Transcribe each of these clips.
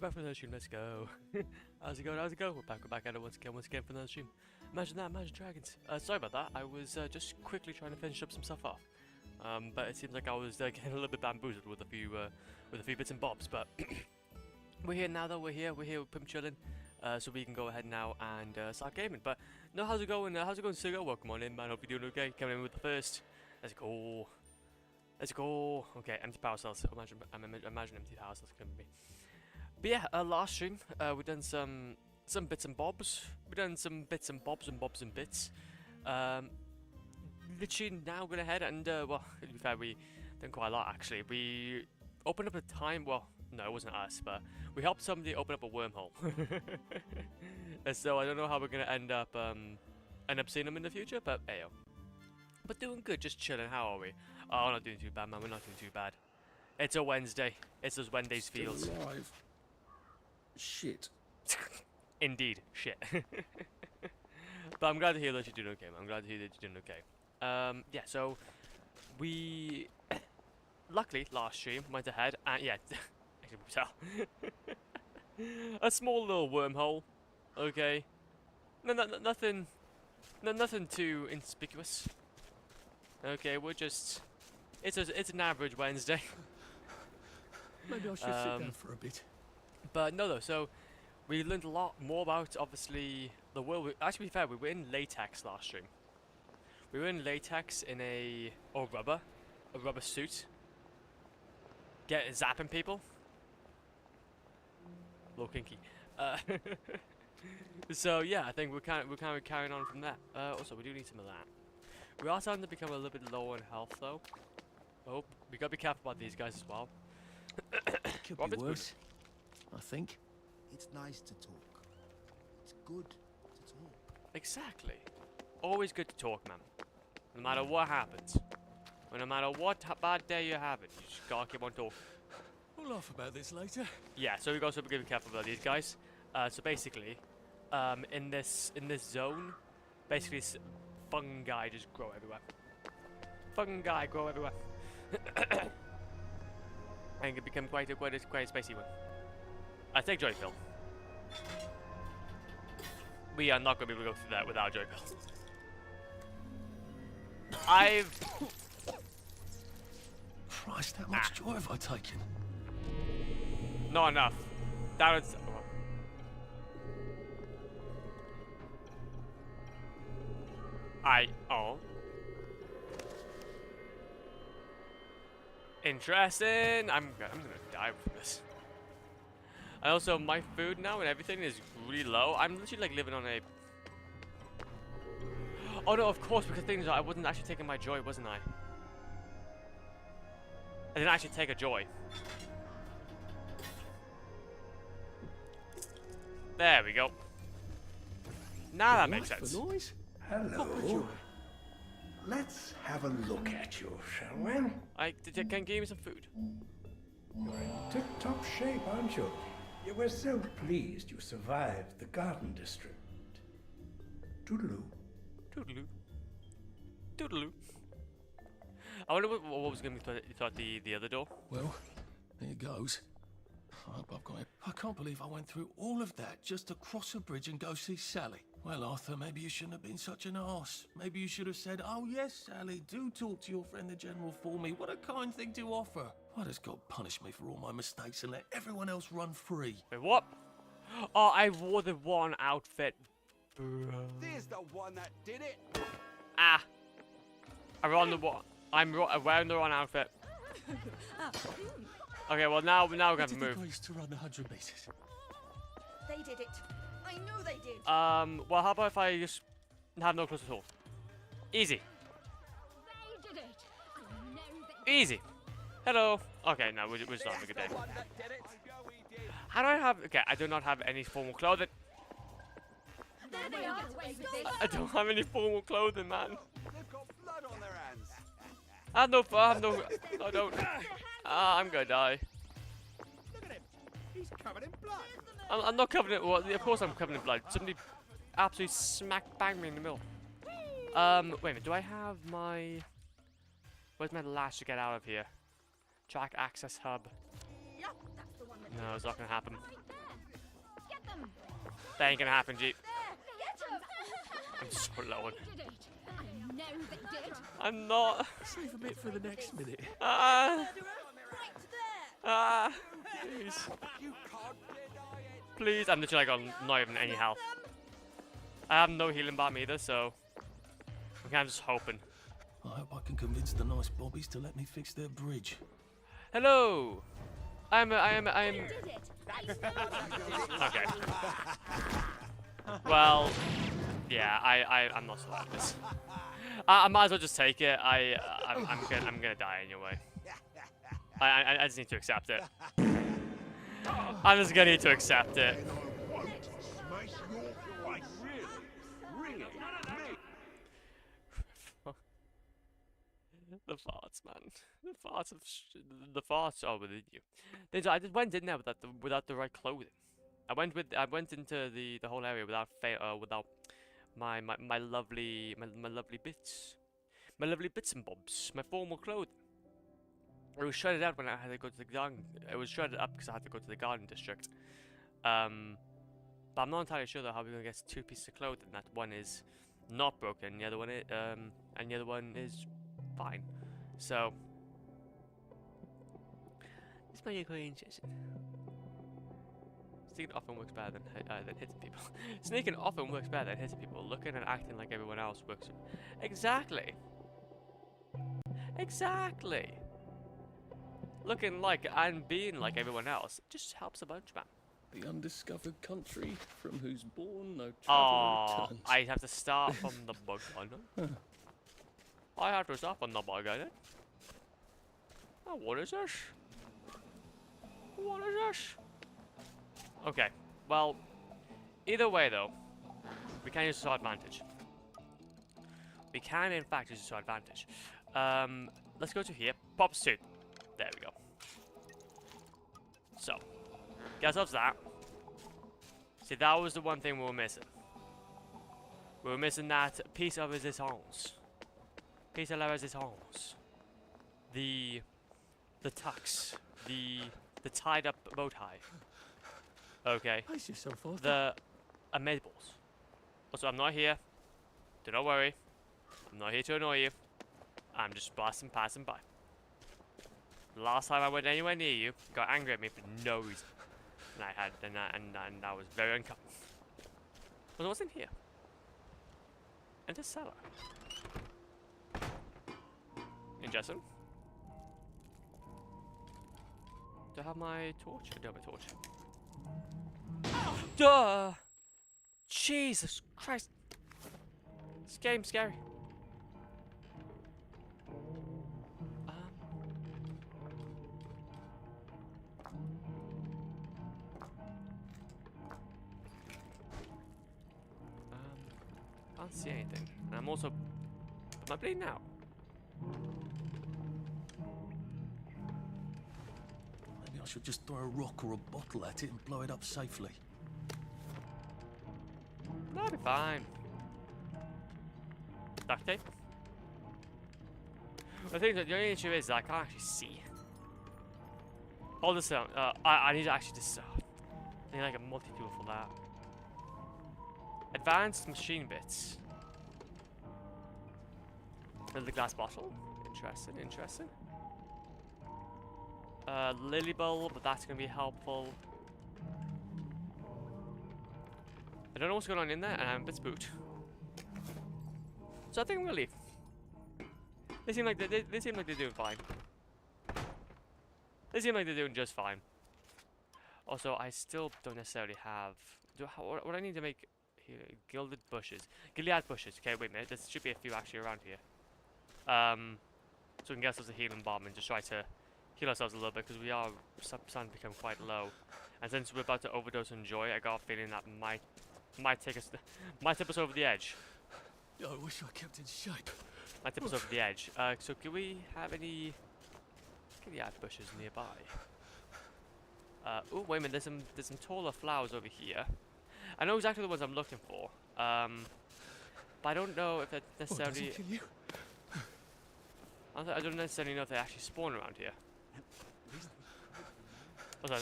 back for another stream, let's go. How's it going, how's it going? We're back at it once again for another stream. Imagine that, imagine dragons. Sorry about that, I was just quickly trying to finish up some stuff off. But it seems like I was getting a little bit bamboozled with a few bits and bobs, but we're here now though, we're here with Pimp chilling. So we can go ahead now and start gaming. But no, how's it going? Sigo? Welcome on in, man. Hope you're doing okay. Coming in with the first. Let's go. Let's go. Okay, empty power cells. Imagine empty power cells can be. But yeah, last stream we done some bits and bobs. We done some bits and bobs and bits. Literally now going ahead and well, to be fair, we done quite a lot actually. We opened up a time. Well, no, it wasn't us, but we helped somebody open up a wormhole. And so I don't know how we're gonna end up seeing them in the future, but ayo. But doing good, just chilling. How are we? Oh, we're not doing too bad, man. We're not doing too bad. It's a Wednesday. It's those Wednesdays feels. Alive. Shit. Indeed, shit. But I'm glad to hear that you're doing okay, man. I'm glad to hear that you're doing okay. Yeah. So we luckily last stream went ahead and yeah. A small little wormhole, okay. Nothing too inconspicuous. Okay, we're just it's an average Wednesday. Maybe I should sit down for a bit. But no, though. So we learned a lot more about obviously the world. Actually, to be fair, we were in latex last stream. We were in latex in a rubber suit. Zapping people. A little kinky. So yeah, I think we're kind of carrying on from that. Also, we do need some of that. We are starting to become a little bit low on health, though. Oh, we gotta be careful about these guys as well. Could be worse, I think. It's nice to talk. It's good to talk. Exactly. Always good to talk, man. No matter what happens. No matter what bad day you're having, you just gotta keep on talking. We'll laugh about this later. Yeah, so we gotta be careful about these guys. So basically, in this zone, basically fungi just grow everywhere. Fungi grow everywhere. And it can become quite a spacey one. I take Joy Pill. We are not gonna be able to go through that without Joy Pill. Christ, how much joy have I taken? Not enough. That was. Oh. Interesting. I'm gonna die from this. And also, my food now and everything is really low. I'm literally like living on a. Oh no, of course, because things I wasn't actually taking my joy, wasn't I? I didn't actually take a joy. There we go. Now that makes sense. Noise? Hello. Let's have a look at you, shall we? Can you give me some food? You're in tip-top shape, aren't you? You were so pleased you survived the Garden District. Toodaloo. Toodaloo. Toodaloo. I wonder what was going to be thought the other door. Well, here goes. I hope I've got it. I can't believe I went through all of that just to cross a bridge and go see Sally. Well, Arthur, maybe you shouldn't have been such an arse. Maybe you should have said, oh yes, Sally, do talk to your friend the General for me. What a kind thing to offer. Why does God punish me for all my mistakes and let everyone else run free? Wait, what? Oh, I wore the one outfit. There's the one that did it. Ah. I'm wearing the wrong outfit. Okay, well now we're gonna have to move. To run 100 meters. They did it. I know they did. Well, how about if I just have no clothes at all? Easy. They did it. I know they Easy. Hello. Okay, no, we're just having a good day. The one that did it. How do I have? Okay, I do not have any formal clothing. There they are. I don't have any formal clothing, man. They've got blood on their hands. I have no. I don't. I'm gonna die. Look at him. He's covered in blood. I'm not covered in. Well, of course I'm covered in blood. Somebody absolutely smack bang me in the middle. Wait a minute. Do I have my? Where's my lash to get out of here? Track access hub. Yep, that's the one that No, it's not gonna happen. right there. That ain't gonna happen, Jeep. Get him! I'm so low. They did it. I know they did. I'm not. Save a bit for the next minute. Ah. Ah. Please. Please. I'm literally like on not even any health. I have no healing balm either, so I'm kind of just hoping. I hope I can convince the nice bobbies to let me fix their bridge. Hello. I'm. Did it. Okay. Well, yeah. I'm not so bad at this. I might as well just take it. I'm gonna die anyway. I just need to accept it. I'm just gonna need to accept it. The farts, man. The farts are within you. I just went in there without the right clothing. I went into the whole area without my lovely bits. My lovely bits and bobs. My formal clothing. It was shredded out when I had to go to the garden. It was shredded up because I had to go to the garden district. But I'm not entirely sure though how we're gonna get 2 pieces of clothing. That one is not broken, the other one is, and the other one is fine. So this might be quite interesting. Sneaking often works better than hitting people. Sneaking often works better than hitting people. Looking and acting like everyone else works. Exactly. Exactly. Looking like and being like everyone else just helps a bunch, man. The undiscovered country from whose bourne no traveller Oh, returns. I have to start from the beginning. I have to start from the beginning. Oh, what is this? What is this? Okay, well, either way though, we can use this to our advantage. We can in fact use this to our advantage. Let's go to here, pop suit. There we go. So, get ourselves that. See, that was the one thing we were missing. We were missing that piece of resistance. Piece of la resistance. The tux. The tied up bow tie. Okay. Pace yourself, Arthur. The amazeballs. Also, I'm not here. Do not worry. I'm not here to annoy you. I'm just passing by. Last time I went anywhere near you, you got angry at me for no reason. And I was very uncomfortable. Well, what's in here? And a cellar. Interesting. Do I have my torch? I do have a torch. Duh! Jesus Christ! This game's scary. Can't see anything. And I'm also... Am I bleeding now? Maybe I should just throw a rock or a bottle at it and blow it up safely. That'll be fine. Duct tape? The thing that the only issue is that I can't actually see. Hold this down. I need to actually just... I need like a multi-tool for that. Advanced machine bits. Another glass bottle. Interesting, interesting. Lily bulb, but that's gonna be helpful. I don't know what's going on in there, and I'm a bit spooked. So I think I'm gonna leave. They seem like they seem like they're doing fine. They seem like they're doing just fine. Also, I still don't necessarily have. What I need to make here? Gilded bushes, Gilead bushes. Okay, wait a minute. There should be a few actually around here. So we can get ourselves a healing bomb and just try to heal ourselves a little bit because we are starting to become quite low. And since we're about to overdose on joy, I got a feeling that might tip us over the edge. I wish I kept in shape. Might tip us over the edge. So can we have any Gilead bushes nearby? Oh wait a minute. There's some taller flowers over here. I know exactly the ones I'm looking for. But I don't know if that necessarily. Kill you? I don't necessarily know if they actually spawn around here. Also,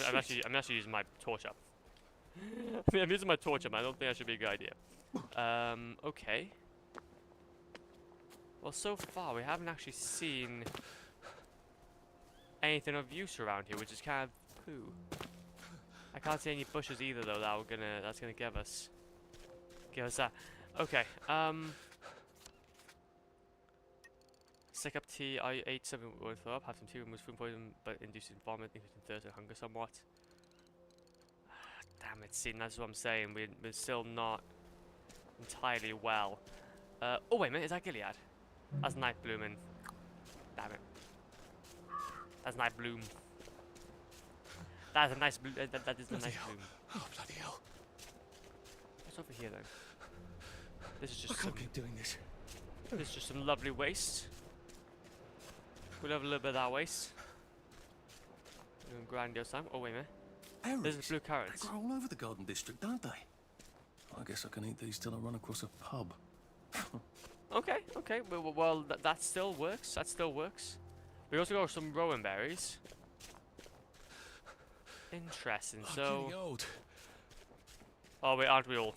I'm actually using my torch up. I mean, I'm using my torch, man. I don't think that should be a good idea. Okay. Well, so far we haven't actually seen anything of use around here, which is kind of poo. I can't see any bushes either, though. That's gonna give us that. Okay. Sick up tea. I ate something won't throw up. Have some tea, remove food poison, but inducing vomit, increasing thirst and hunger somewhat. Damn it, see, that's what I'm saying. We're still not entirely well. Oh wait a minute, is that Gilead? That's Night Blooming. Damn it. That's Night Bloom. That's a nice bloom. That is a nice bloom. Oh, bloody hell. What's over here then? This is just I some, can't keep doing this. this is just some lovely waste. We'll have a little bit of that waste. Grandiose time. Oh wait a minute. There's Berries. blue They currants. grow all over the garden district, don't they? I guess I can eat these till I run across a pub. Okay, okay. Well, that still works. That still works. We also got some rowan berries. Interesting. I'm So, getting old. oh wait, aren't we all?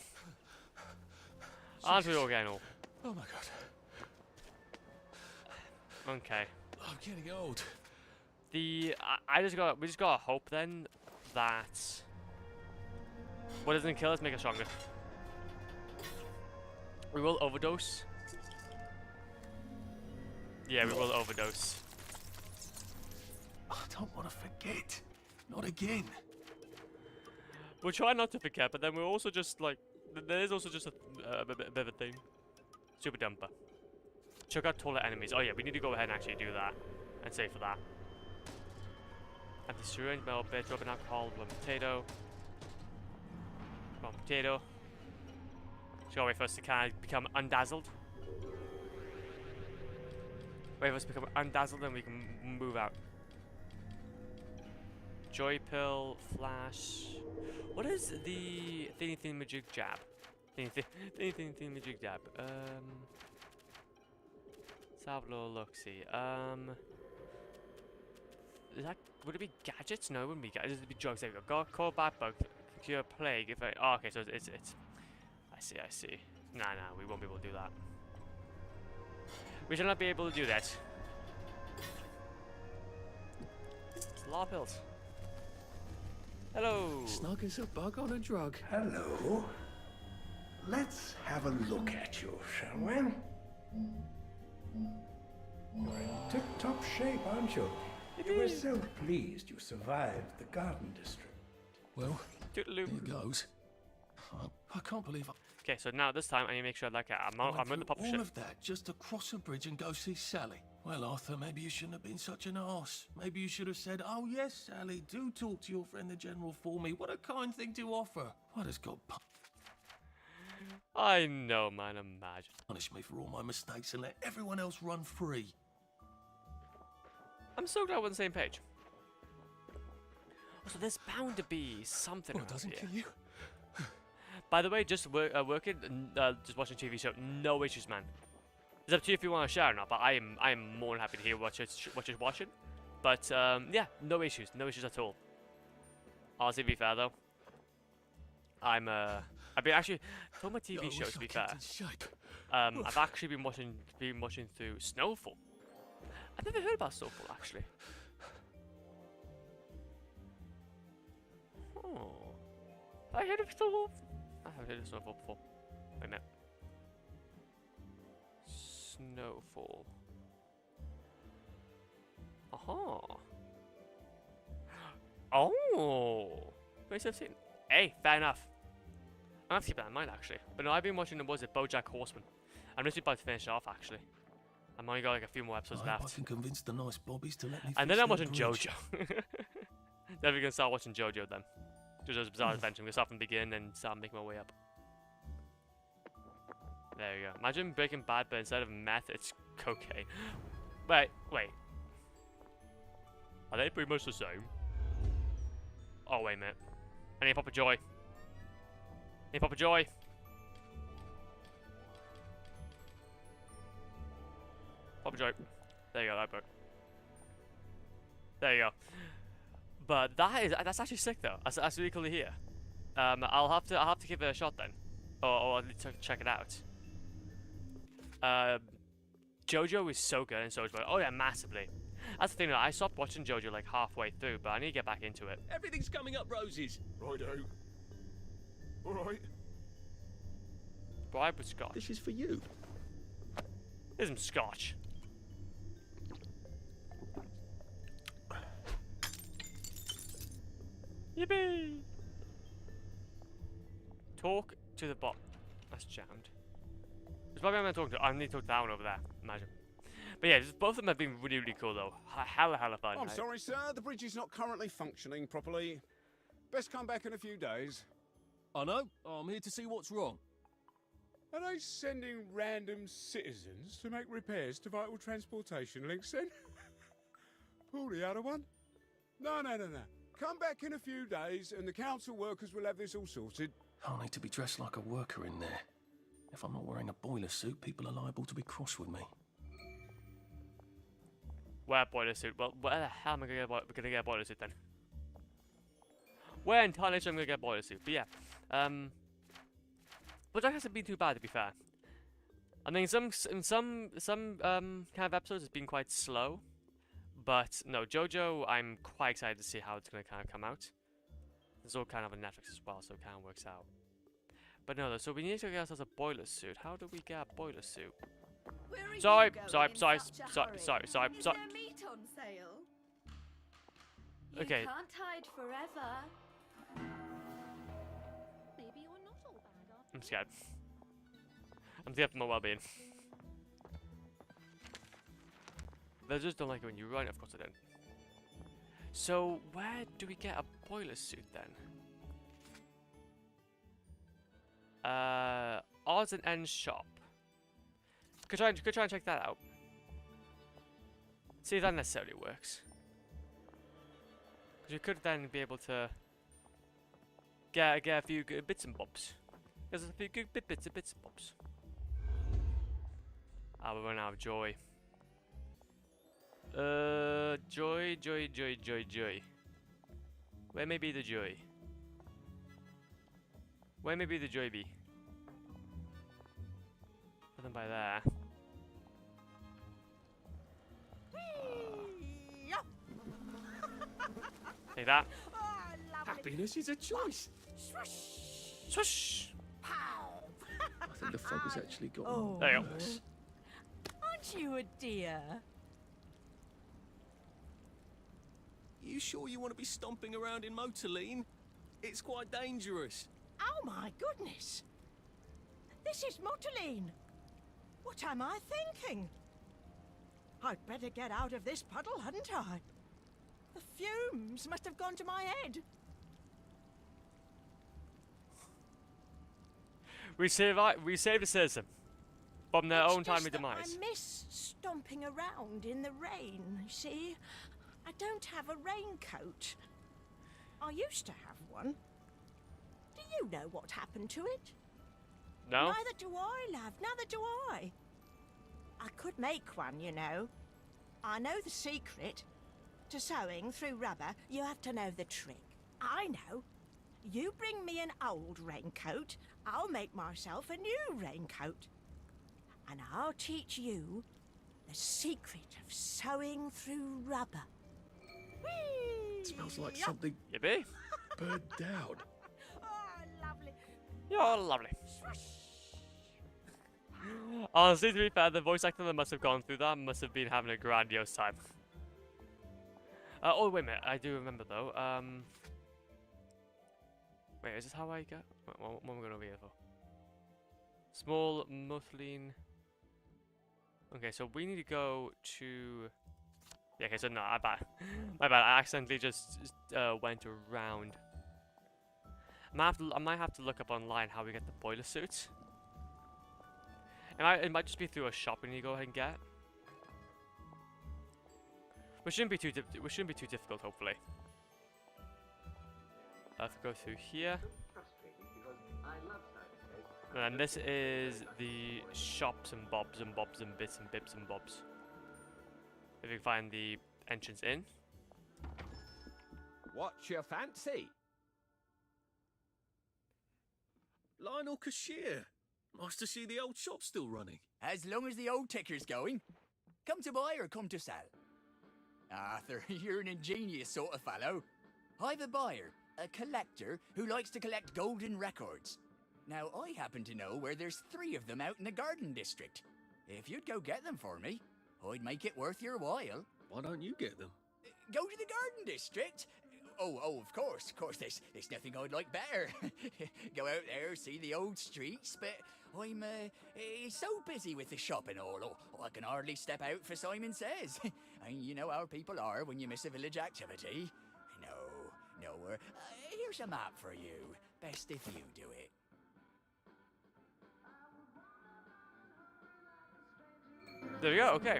Aren't we all getting old? Oh my god. Okay. I'm getting old. We just gotta hope then that what doesn't kill us make us stronger. We will overdose. Yeah, we will overdose. I don't want to forget. Not again. We'll try not to forget, but then we're also just like there is also just a bit of a thing. Super dumper. Check out taller enemies. Oh yeah, we need to go ahead and actually do that and save for that. Empty syringe, metal bit, dropping alcohol, one potato. One potato. Just gotta wait for us to kind of become undazzled. Wait for us to become undazzled, then we can move out. Joy pill, flash. What is the thingy majig jab? Thingy majig jab. Let's have a little look. See. Is that, would it be gadgets? No, it wouldn't be gadgets. It'd be drugs. There we go. Call bad bug. Cure plague. If I, oh, okay, so it's. I see. Nah, we won't be able to do that. We shall not be able to do that. It's a lot of pills. Hello. Snug as a bug on a drug. Hello. Let's have a look at you, shall we? You're in tip-top shape, aren't you? You were so pleased you survived the garden district. Well, Toodaloo. here goes. I can't believe I Okay, so now this time I need to make sure like I'm went in the through pop all ship. of that just to cross a bridge and go see Sally. Well, Arthur, maybe you shouldn't have been such an arse. Maybe you should have said, "Oh yes, Sally, do talk to your friend the General for me. What a kind thing to offer." What has God I know, man. Imagine. punish me for all my mistakes and let everyone else run free? I'm so glad we're on the same page. So there's bound to be something Well, it around doesn't here. kill you. By the way, just working, just watching TV show, no issues, man. It's up to you if you want to share or not, but I am more than happy to hear what you're watching. But yeah, no issues at all. Honestly, to be fair though, I've been actually for my TV shows. To be fair, I've actually been watching through Snowfall. I've never heard about Snowfall actually. Oh, have I heard of Snowfall? I haven't heard of Snowfall before. Wait a minute. Snowfall. Aha. Oh. 2017. Hey, fair enough. I'm gonna have to keep that in mind actually. But no, I've been watching BoJack Horseman. I'm just about to finish it off actually. I've only got like a few more episodes I hope I left. can convince the nice bobbies to let me. And fix then I'm their watching bridge. JoJo. Then we're gonna start watching JoJo then. JoJo's Bizarre Adventure. I'm gonna start from the beginning and start making my way up. There you go. Imagine Breaking Bad, but instead of meth, it's cocaine. Wait. Are they pretty much the same? Oh, wait a minute. I need Papa Joy. Papa Joy. Papa Joy. There you go, that broke. There you go. But that's actually sick though. That's really cool to hear. I'll have to give it a shot then, or at least check it out. JoJo is so good and so is Boy. Oh yeah, massively. That's the thing though, I stopped watching JoJo like halfway through, but I need to get back into it. Everything's coming up roses. Righto. Alright. Bribe with scotch. This is for you. Here's some scotch. Yippee! Talk to the bot. That's jammed. There's probably I'm talking to. I need to talk to that one over there. Imagine. But yeah, just both of them have been really, really cool though. Hella fun. I'm sorry, sir. The bridge is not currently functioning properly. Best come back in a few days. I know. I'm here to see what's wrong. Are they sending random citizens to make repairs to vital transportation links then? Pull the other one? No. Come back in a few days and the council workers will have this all sorted. I'll need to be dressed like a worker in there. If I'm not wearing a boiler suit, people are liable to be cross with me. Wear boiler suit. Well, where the hell am I gonna get a boiler suit then? Where entirely sure I'm gonna get a boiler suit? But yeah, but that hasn't been too bad to be fair. I mean, some kind of episodes it's been quite slow, but no, JoJo I'm quite excited to see how it's gonna kind of come out. It's all kind of on Netflix as well, so it kind of works out. But no, so we need to get ourselves a boiler suit. How do we get a boiler suit? Sorry. Is there meat on sale? Okay. You can't hide forever. Maybe you're not all bad after I'm scared. I'm scared for my well-being. They just don't like it when you run. Of course I don't. So where do we get a boiler suit then? Odds and ends shop. Could try and check that out. See if that necessarily works. Because you could then be able to get a few good bits and bobs. There's a few good bits and bobs. Ah, we're running out of joy. Joy. Where may be the joy? Where may be the joy be? Nothing by there. Take that. Happiness is a choice. Swoosh! I think the fog has actually got. Oh, There you go. aren't you a dear? You sure you want to be stomping around in Motorline? It's quite dangerous. Oh my goodness! This is Motoline. What am I thinking? I'd better get out of this puddle, hadn't I? The fumes must have gone to my head. We saved a citizen from their It's own timely just that demise. I miss stomping around in the rain, you see? I don't have a raincoat. I used to have one. Do you know what happened to it? No? Neither do I, love. Neither do I. I could make one, you know. I know the secret. To sewing through rubber, you have to know the trick. I know. You bring me an old raincoat, I'll make myself a new raincoat. And I'll teach you the secret of sewing through rubber. Whee! It smells like Yup. something Yippee! burnt down. Oh, lovely. You're lovely. Honestly, to be fair, the voice actor that must have gone through that must have been having a grandiose time. Oh, wait a minute. I do remember, though. Wait, is this how I get? What am I going over here for? Small Mothline. Okay, so we need to go to... Yeah, okay, so no, my bad. I accidentally just went around. I might have to look up online how we get the boiler suits. It might just be through a shop we need to go ahead and get. Which shouldn't be too difficult, hopefully. I have to go through here. And this is the shops and bobs and bobs and bits and bips and bobs. If you can find the entrance in. What's your fancy? Lionel Cashier. Nice to see the old shop still running. As long as the old ticker's going. Come to buy or come to sell? Arthur, you're an ingenious sort of fellow. I've a buyer, a collector, who likes to collect golden records. Now, I happen to know where there's 3 of them out in the Garden District. If you'd go get them for me, I'd make it worth your while. Why don't you get them? Go to the Garden District? Oh, of course, there's nothing I'd like better. Go out there, see the old streets, but I'm so busy with the shop and all, I can hardly step out for Simon Says. And you know how people are when you miss a village activity. No, here's a map for you. Best if you do it. There we go, okay.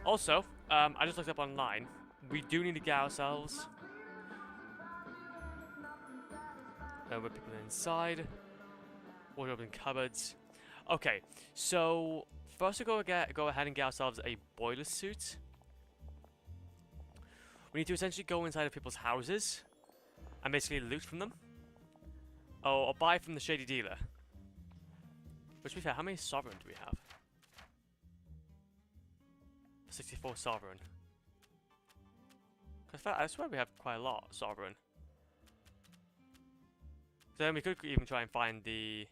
Also, I just looked up online. We do need to get ourselves with people inside. Wardrobe and cupboards. Okay, so first we go ahead and get ourselves a boiler suit. We need to essentially go inside of people's houses and basically loot from them. Or buy from the shady dealer. Which, to be fair, how many sovereign do we have? 64 sovereign. I swear we have quite a lot sovereign. So then we could even try and find the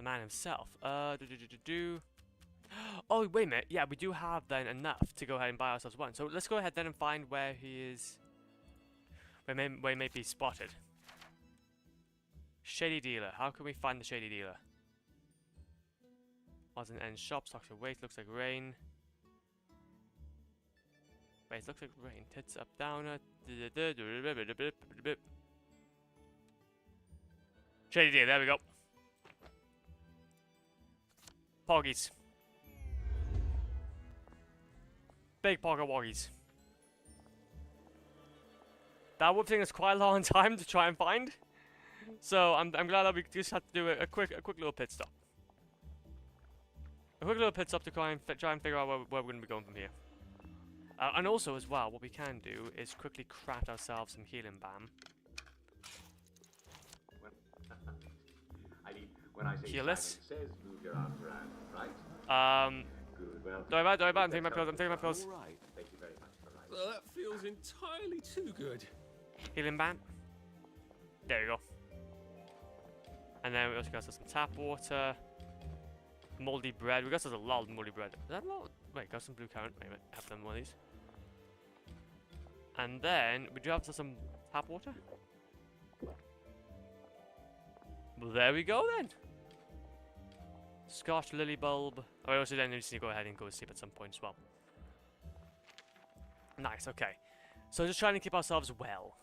man himself. Oh, wait a minute. Yeah, we do have then enough to go ahead and buy ourselves one. So let's go ahead then and find where he is. Where he may be spotted. Shady dealer. How can we find the shady dealer? Odds and ends shop. Stocks of weight. Looks like rain. Wait, it looks like rain. Tits up, downer. Shady dealer. There we go. Poggies. Big pocket woggies. That would take us quite a long time to try and find. So I'm glad that we just had to do a quick little pit stop. A quick little pit stop to try and figure out where we're going to be going from here. And also as well, what we can do is quickly craft ourselves some healing balm. Heal us. Don't worry about it, I'm taking my pills, I'm taking my pills. Right. Thank you very much. Well, that feels entirely too good. Healing balm. There we go. And then we also got some tap water. Moldy bread. We got a lot of moldy bread. Is that a lot? Wait, got some blue currant. Wait a minute. I have them one of these. And then we do have some tap water. Well, there we go then. Scotch lily bulb. Oh, I also then need to go ahead and go to sleep at some point as well. Nice, okay. So just trying to keep ourselves well.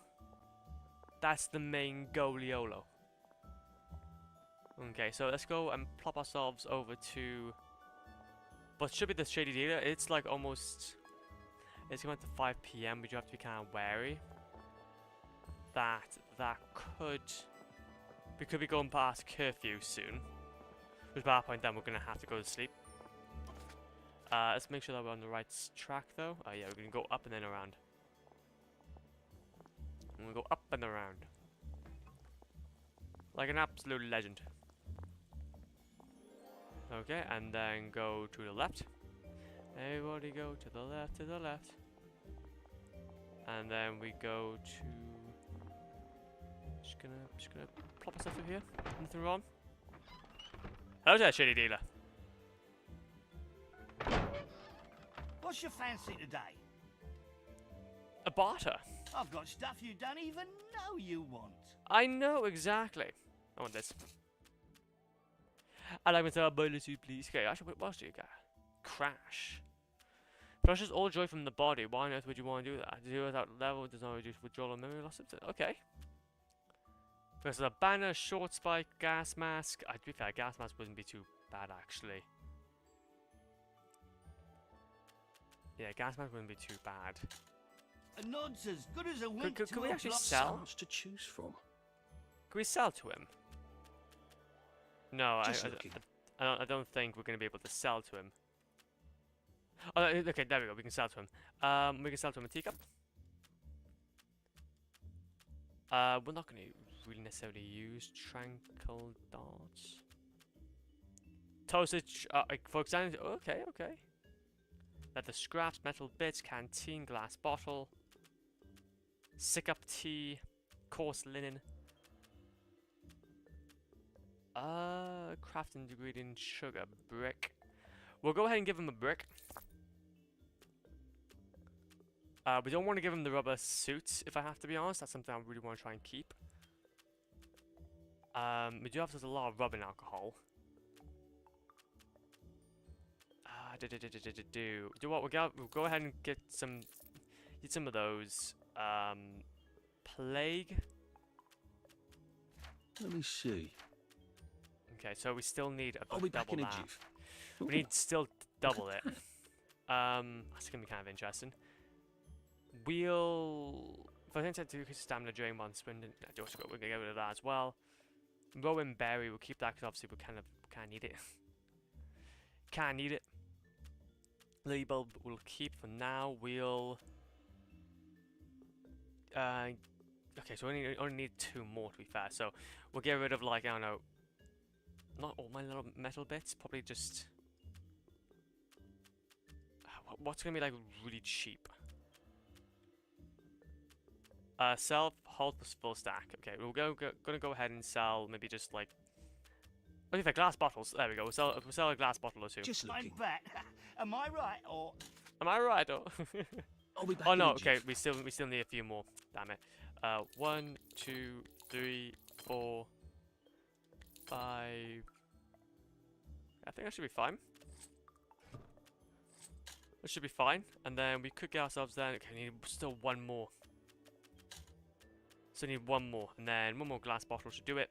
That's the main goaliolo. Okay, so let's go and plop ourselves over to what should be the shady dealer. It's like almost, it's going to 5 PM. We do have to be kind of wary that we could be going past curfew soon. Which by that point then we're going to have to go to sleep. Let's make sure that we're on the right track though. Oh yeah, we're going to go up and then around. And we'll go up and around. Like an absolute legend. Okay, and then go to the left. Everybody go to the left, to the left. And then we go to... Just gonna plop myself through here. Nothing wrong. Hello there, shady dealer. What's your fancy today? A barter. I've got stuff you don't even know you want. I know exactly. I want this. I'd like me to have a boiler suit, please. Okay, actually, what else do you got? Crash. Flushes all joy from the body. Why on earth would you want to do that? 0 without level does not reduce withdrawal or memory loss. Okay. There's a banner, short spike, gas mask. To be fair, gas mask wouldn't be too bad actually. Yeah, gas mask wouldn't be too bad. A nod's as good as a wink. Could we to a actually block. sell? So much to choose from. Can we sell to him? No, Just looking. I don't think we're going to be able to sell to him. Oh, okay, there we go. We can sell to him. We can sell to him a teacup. We're not going to really necessarily use tranquil darts. Toasted, for example, okay. Leather scraps, metal bits, canteen, glass bottle, sick up tea, coarse linen. Craft ingredient, sugar, brick. We'll go ahead and give him a brick. We don't want to give him the rubber suit, if I have to be honest. That's something I really want to try and keep. We do have a lot of rubbing alcohol. Do what? We'll go ahead and get some of those. Plague. Let me see. Okay, so we still need a I'll be back double in a that. jiff. We need still double it. That's gonna be kind of interesting. We'll. For instance, do stamina during one sprint. We're gonna get rid of that as well. Rowan berry, we'll keep that because obviously we kind of need it. Can't need it. Lily bulb we'll keep for now. We'll. Okay, so we only need 2 more to be fair. So we'll get rid of, like, I don't know, not all my little metal bits. Probably just. What's gonna be like really cheap? Sell hold plus full stack. Okay, we'll gonna go ahead and sell maybe just like. What do you think? Glass bottles. There we go. We'll sell a glass bottle or 2. Just I'm looking. back. Am I right, or Am I right? Or I'll be back oh in no. a Okay, jiff. we still need a few more. Damn it. 1, 2, 3, 4, 5. I think that should be fine. That should be fine. And then we could get ourselves then. Okay, we need still 1 more. So we need 1 more, and then 1 more glass bottle should do it.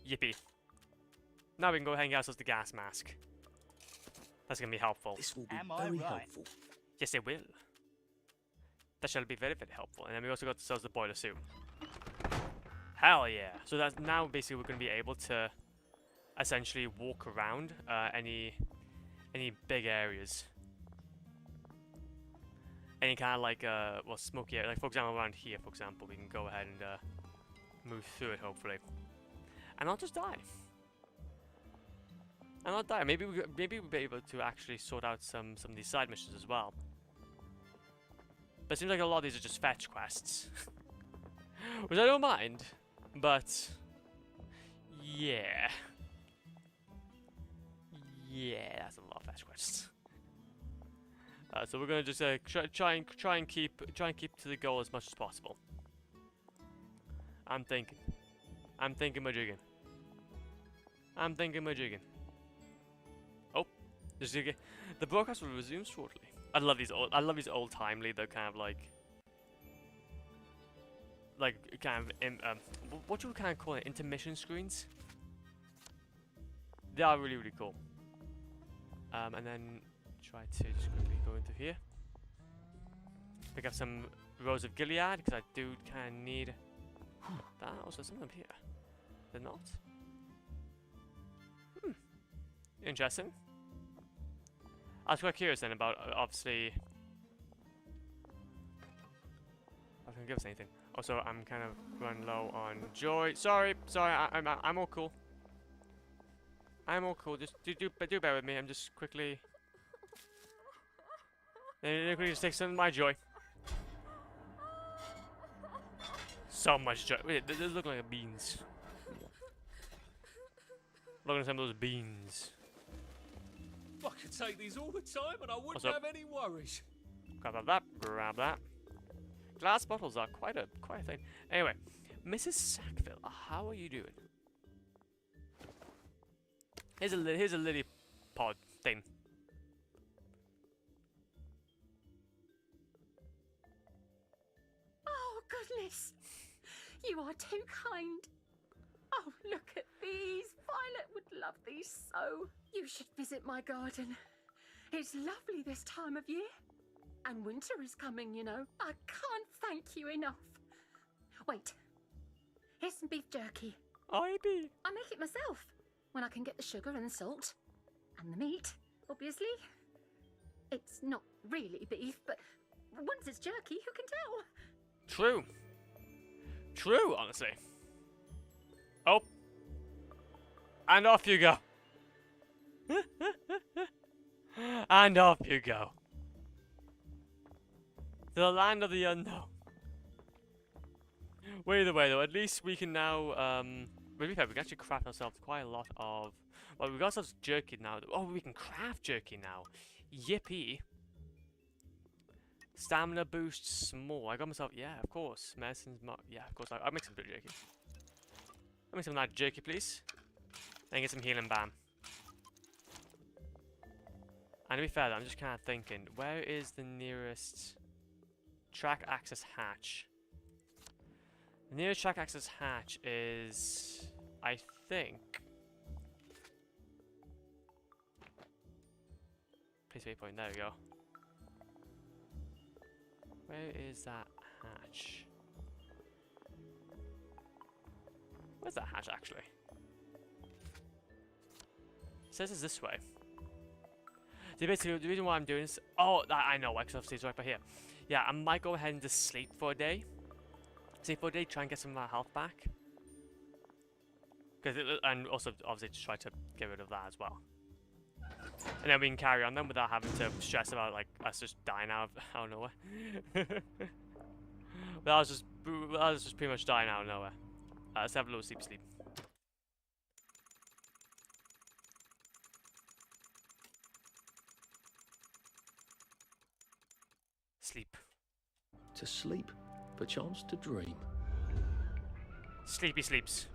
Yippee. Now we can go ahead and get ourselves the gas mask. That's going to be helpful. This will be Am I very right? helpful. Yes, it will. That shall be very, very helpful. And then we also got ourselves the boiler suit. Hell yeah. So that's now basically we're going to be able to essentially walk around any big areas. Any kind of like, well, smoky area. Like, for example, around here, for example, we can go ahead and move through it, hopefully. And I'll just die. And I'll die. Maybe we'll be able to actually sort out some of these side missions as well. But it seems like a lot of these are just fetch quests. Which I don't mind. But yeah. Yeah, that's a lot of fetch quests. So we're gonna just try and keep to the goal as much as possible. I'm thinking we're jigging. Oh, the broadcast will resume shortly. I love these old timely. They're kind of like what you would kind of call it, intermission screens. They are really cool. And then try to just quickly go into here. Pick up some Rose of Gilead because I do kind of need that. Also, some of them here. They're not. Interesting. I was quite curious then about obviously. I was gonna give us anything. Also, I'm kind of running low on joy. Sorry. I'm all cool. I'm all cool. Just do bear with me. I'm just quickly. Then quickly just take some of my joy. So much joy. Wait, they look like beans. Look at some of those beans. I could take these all the time and I wouldn't have any worries. Grab that. Grab that. Glass bottles are quite a thing. Anyway, Mrs. Sackville, how are you doing? Here's a lily pod thing. Oh, goodness. You are too kind. Oh, look at these. Violet would love these so. You should visit my garden. It's lovely this time of year. And winter is coming, you know. I can't thank you enough. Wait. Here's some beef jerky. I make it myself when I can get the sugar and the salt. And the meat, obviously. It's not really beef, but once it's jerky, who can tell? True. True, honestly. Oh. And off you go. And off you go. To the land of the unknown. Well, either way though, at least we can now, to be fair, we can actually craft ourselves quite a lot of, well, we got ourselves jerky now. Oh, we can craft jerky now. Yippee. Stamina boost small. I got myself, yeah, of course. Medicines, yeah, of course. I'll make some good jerky. I'll make some of that jerky, please. And get some healing balm. And to be fair, though, I'm just kind of thinking, where is the nearest track access hatch? The nearest track access hatch is, I think, place waypoint. There we go. Where is that hatch? Where's that hatch actually? It says it's this way. So basically, the reason why I'm doing this, I know, because obviously it's right by here. Yeah, I might go ahead and just sleep for a day. Sleep for a day, try and get some of my health back. And also, obviously, just try to get rid of that as well. And then we can carry on then without having to stress about, like, us just dying out of nowhere. That was just pretty much dying out of nowhere. Let's have a little sleep. Sleep. To sleep, perchance to dream. Sleepy sleeps.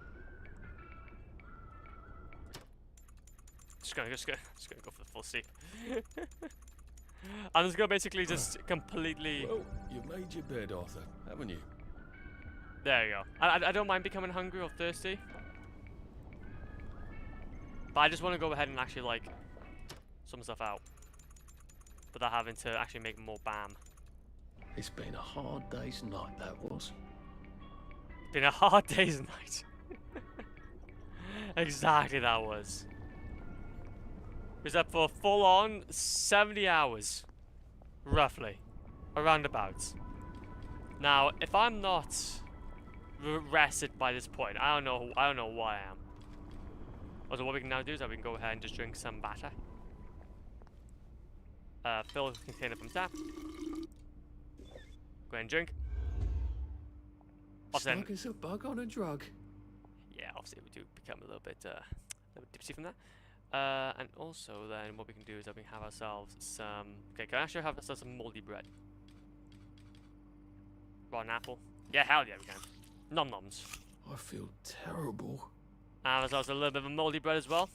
Just gonna go for the full sleep. I'm just gonna basically just completely. Well, you've made your bed, Arthur, haven't you? There you go. I don't mind becoming hungry or thirsty, but I just want to go ahead and actually like sort myself out without having to actually make more bam. It's been a hard day's night, that was. It's been a hard day's night. Exactly, that was. It was up for a full-on 70 hours, roughly, around about. Now, if I'm not rested by this point, I don't know what I am. Also, what we can now do is that we can go ahead and just drink some batter. Fill the container from tap. Go ahead and drink. Stuck as a bug on a drug. Yeah, obviously we do become a little bit tipsy from that. And also then what we can do is that we can have ourselves some... Okay, can I actually have ourselves some moldy bread? Rotten apple? Yeah, hell yeah we can. Nom noms. I feel terrible. And there's also a little bit of a moldy bread as well.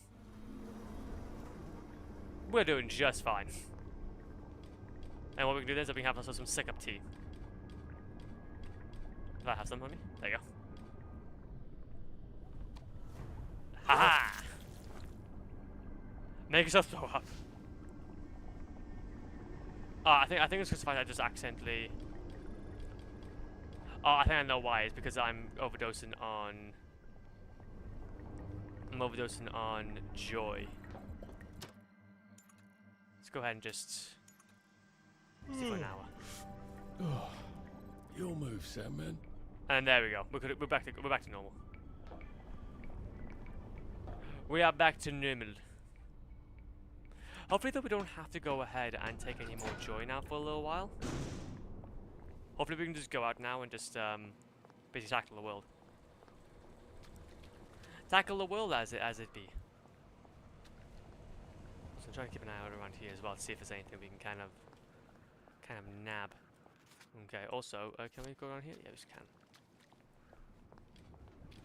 We're doing just fine. And what we can do then is that we can have ourselves some sick-up tea. If I have some on me? There you go. Haha! Make yourself throw up. Oh, I think it's because I just accidentally... Oh, I think I know why. It's because I'm overdosing on... joy. Let's go ahead and just... see for an hour. Oh, your move, Sandman. And there we go. We're back to normal. We are back to normal. Hopefully, though, we don't have to go ahead and take any more joy now for a little while. Hopefully, we can just go out now and just basically tackle the world. Tackle the world as it be. So I'm trying to keep an eye out around here as well to see if there's anything we can kind of nab. Okay. Also, can we go around here? Yeah, we can.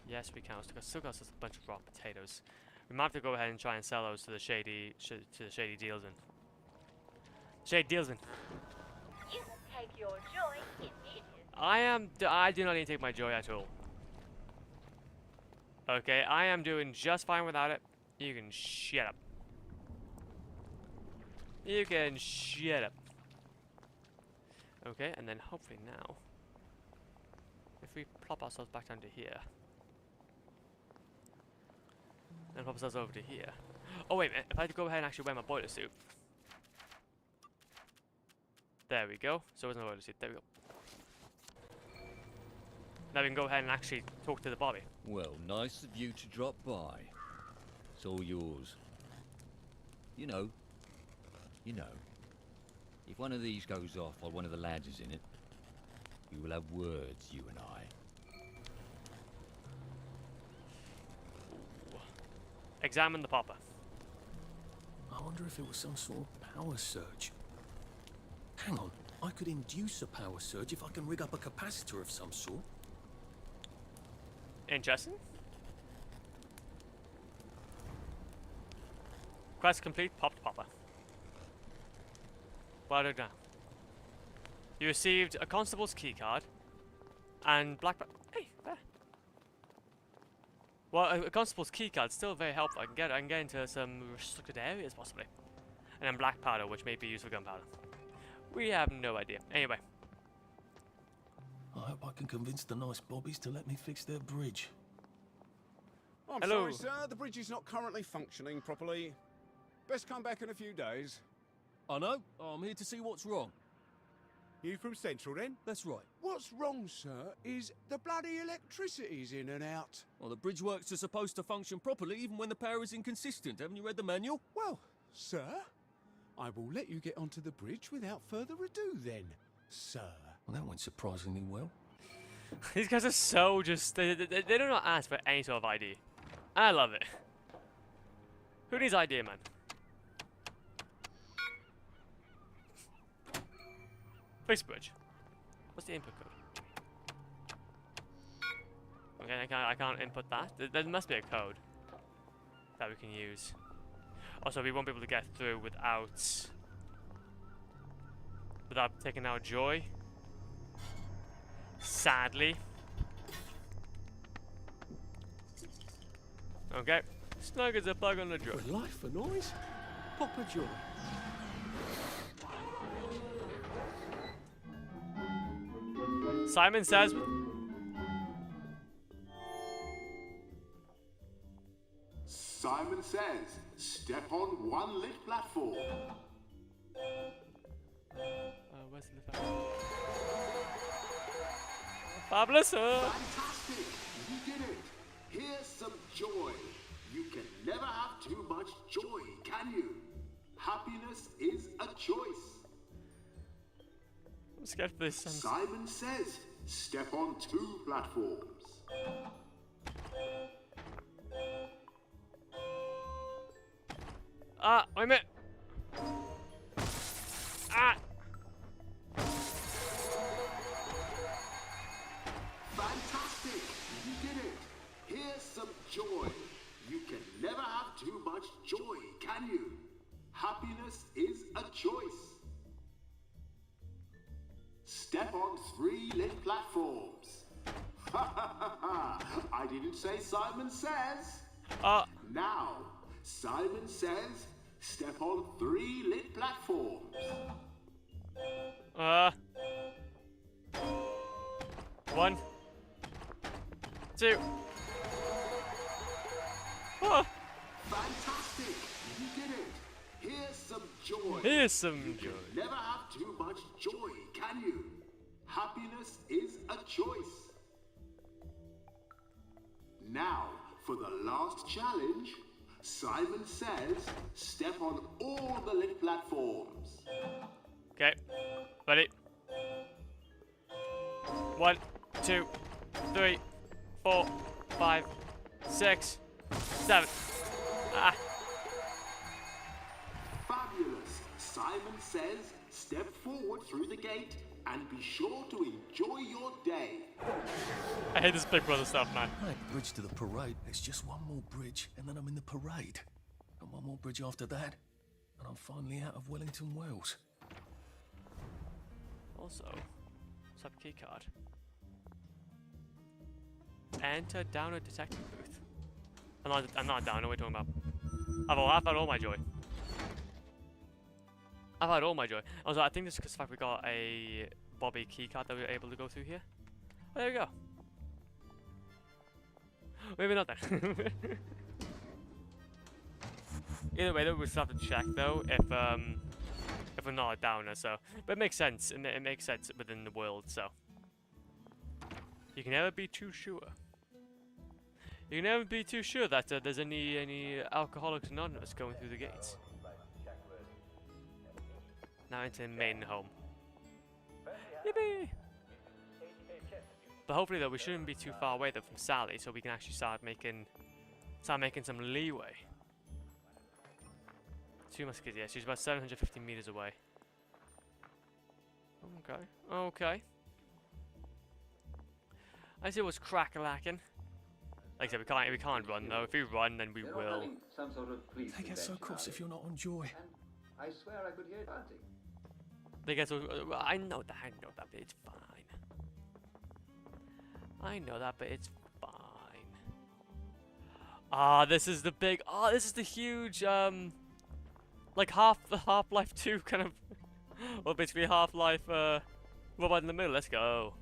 Yes, we can. Still got a bunch of raw potatoes. We might have to go ahead and try and sell those to the shady dealsman. Shady dealsman. You can take your joy immediately. I do not need to take my joy at all. Okay, I am doing just fine without it. You can shut up. You can shut up. Okay, and then hopefully now, if we plop ourselves back down to here. And pop ourselves over to here. Oh wait a minute, if I had to go ahead and actually wear my boiler suit. There we go. So it wasn't a boiler suit, there we go. Now we can go ahead and actually talk to the Bobby. Well, nice of you to drop by. It's all yours. You know, if one of these goes off while one of the lads is in it, we will have words, you and I. Examine the popper. I wonder if it was some sort of power surge. Hang on, I could induce a power surge if I can rig up a capacitor of some sort. Interesting. Quest complete. Popped popper. Well done now. You received a constable's keycard and black. Hey, there. Well, a constable's keycard still very helpful. I can get into some restricted areas possibly, and then black powder, which may be used for gunpowder. We have no idea. Anyway. I hope I can convince the nice bobbies to let me fix their bridge. I'm Hello. sorry, sir. The bridge is not currently functioning properly. Best come back in a few days. I know. I'm here to see what's wrong. You from Central, then? That's right. What's wrong, sir, is the bloody electricity's in and out. Well, the bridge works are supposed to function properly even when the power is inconsistent. Haven't you read the manual? Well, sir, I will let you get onto the bridge without further ado, then, sir. Well, that went surprisingly well. These guys are so just... They do not ask for any sort of ID. I love it. Who needs ID, man? Fix bridge. What's the input code? Okay, I can't input that. There must be a code that we can use. Also, we won't be able to get through without taking our joy. Sadly. Okay. Snug as a plug on the joy. For life for noise? Pop a joy. Simon says... Simon says, step on one lit platform. Where's the fabulous! Fantastic! You did it! Here's some joy. You can never have too much joy, can you? Happiness is a choice. I'm scared for this. Simon says, step on 2 platforms. Ah, wait a minute. Ah! Fantastic! You did it! Here's some joy. You can never have too much joy, can you? Happiness is a choice. Step on 3 lit platforms. Ha ha ha ha! I didn't say Simon says. Now, Simon says, step on 3 lit platforms. 1, 2. Oh. Fantastic! You did it! Here's some joy. Here's some joy. You can never have too much joy, can you? Happiness is a choice. Now, for the last challenge, Simon says, step on all the lit platforms. Okay, ready? 1, 2, 3, 4, 5, 6, 7. Ah. Fabulous. Simon says, step forward through the gate and be sure to enjoy your day. I hate this Big Brother stuff, man. Right, bridge to the parade. It's just one more bridge, and then I'm in the parade. And one more bridge after that, and I'm finally out of Wellington Wells. Also, sub key card. Enter downer detecting booth. I'm not a downer. What are you talking about? I've had all my joy. I've had all my joy. Also, I think this is because the fact we got a Bobby keycard that we were able to go through here. Oh, there we go. Maybe not then. Either way, though, we still have to check though if we're not a downer. So, but it makes sense. It makes sense within the world. So, You can never be too sure. You can never be too sure that there's any Alcoholics Anonymous going through the gates. Now into the main home. Yippee! But hopefully though, we shouldn't be too far away though from Sally, so we can actually start making some leeway. 2 Musketeers, she's about 750 meters away. Okay, okay. I see what's crack-a-lacking. Like I said, we can't run though. If we run, then we will. Some sort of police They get so cross if you're not on Joy. I swear I could hear it hunting. They get so. I know that, but it's fine. I know that, but it's fine. Ah, this is the big. Ah, this is the huge. Like Half-Life 2 kind of. Well, basically Half-Life. Robot in the middle. Let's go.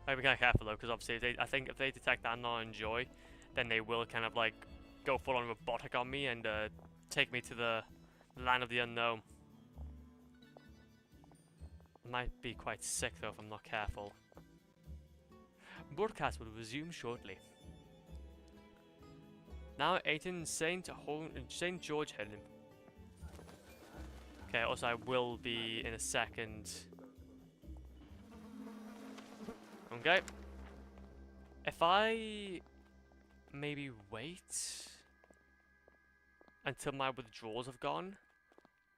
I have to be kind of careful though, because obviously I think if they detect that I'm not on Joy, then they will kind of like go full on robotic on me and take me to the land of the unknown. Might be quite sick though if I'm not careful. Broadcast will resume shortly. Now 18 St. George Helen. Okay, also I will be in a second. Okay. If I maybe wait until my withdrawals have gone,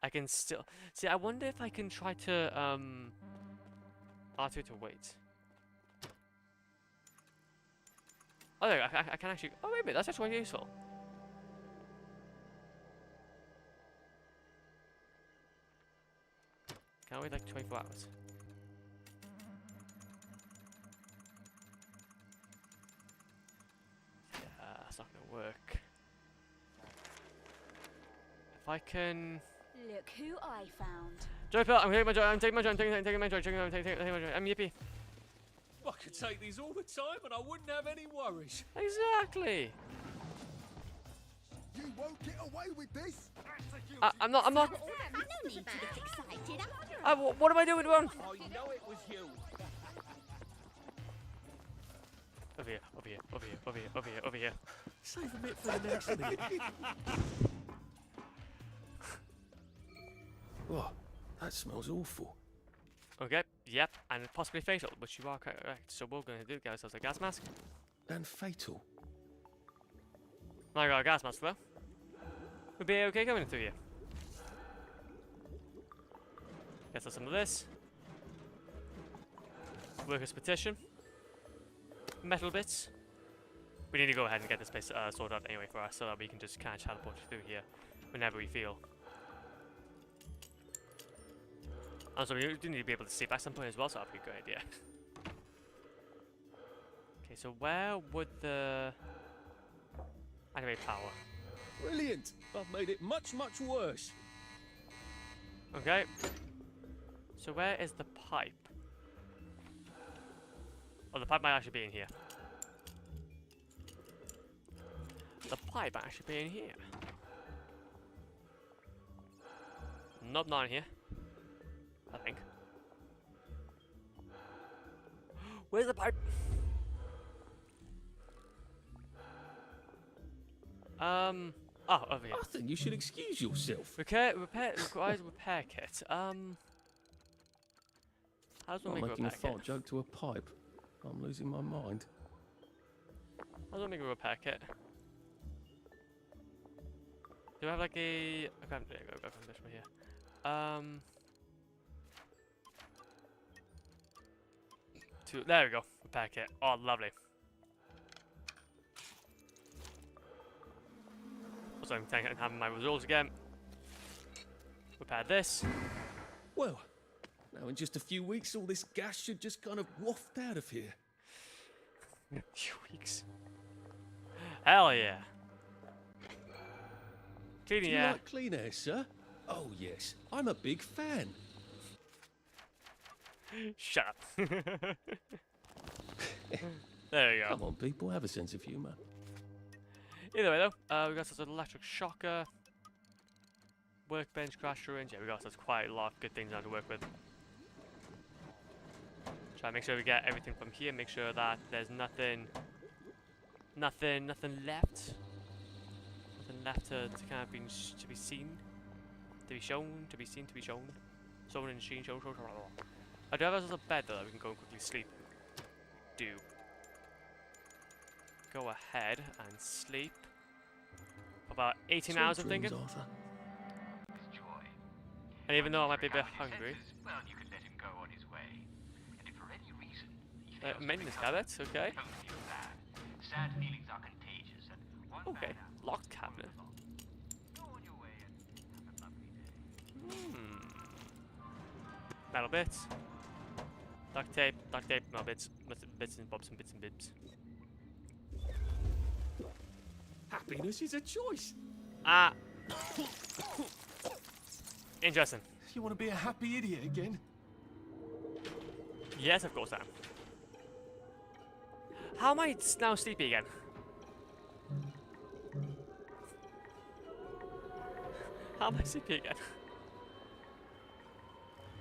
I can still see. I wonder if I can try to R2 to wait. Oh, there, I can actually. Oh, wait a minute, that's actually quite useful. Can I wait like 24 hours? That's not gonna work. If I can. Look who I found. Joy Pill, I'm taking my joy. I'm taking my joy. I'm taking my joy. I'm taking my joy. I'm yippee. I could take these all the time, and I wouldn't have any worries. Exactly. You won't get away with this. I'm not. No need to get excited. What am I doing wrong? I know it was you. Over here, over here, over here, over here, over here, over here. Save a bit for the next thing. Oh, that smells awful. Okay, yep, and possibly fatal, which you are correct. So what we're going to do, get ourselves a gas mask. And fatal. I got a gas mask though. We'll be okay coming through here. Get us some of this. Workers' petition. Metal bits. We need to go ahead and get this place sorted out anyway for us, so that we can just kind of teleport through here whenever we feel. Also, we do need to be able to see back some point as well, so that'd be a good idea. Okay, so where would the animate power? Brilliant! I've made it much, much worse. Okay. So where is the pipe? Oh, the pipe might actually be in here. The pipe might actually be in here. Not in here. I think. Where's the pipe? Oh, over here. I think you should excuse yourself. Requires repair kit. How does one I'm make a making a repair fart kit? joke to a pipe. I'm losing my mind. How do I make a repair kit? Do I have like a? Okay, there you go. From this one here. There we go. Repair kit. Oh, lovely. Also, I'm having my results again. Repair this. Well, now in just a few weeks, all this gas should just kind of waft out of here. In a few weeks. Hell yeah. Clean Do you air. like clean air, sir? Oh yes, I'm a big fan. Shut up. There you go. Come on, people, have a sense of humour. Either way, though, we got such an electric shocker, workbench, crash syringe. Yeah, we got such quite a lot of good things now to work with. Try to make sure we get everything from here. Make sure that there's nothing left. Nothing left to kind of to be seen, to be shown, to be seen, to be shown. Shown and seen, shown. I do have a bed though that we can go and quickly sleep. Do. Go ahead and sleep. About 18 hours, I'm thinking. And even though I might be a bit hungry. Well, you could let him go on his way. And if for any reason he fails maintenance cabinet, okay. don't feel bad. Sad feelings are contagious, and one okay, man locked cabinet. go on your way and have a lovely day. Metal bits. Duct tape, no bits and bobs and bits and bibs. Happiness is a choice. Ah. Interesting. You want to be a happy idiot again? Yes, of course I am. How am I now sleepy again? How am I sleepy again?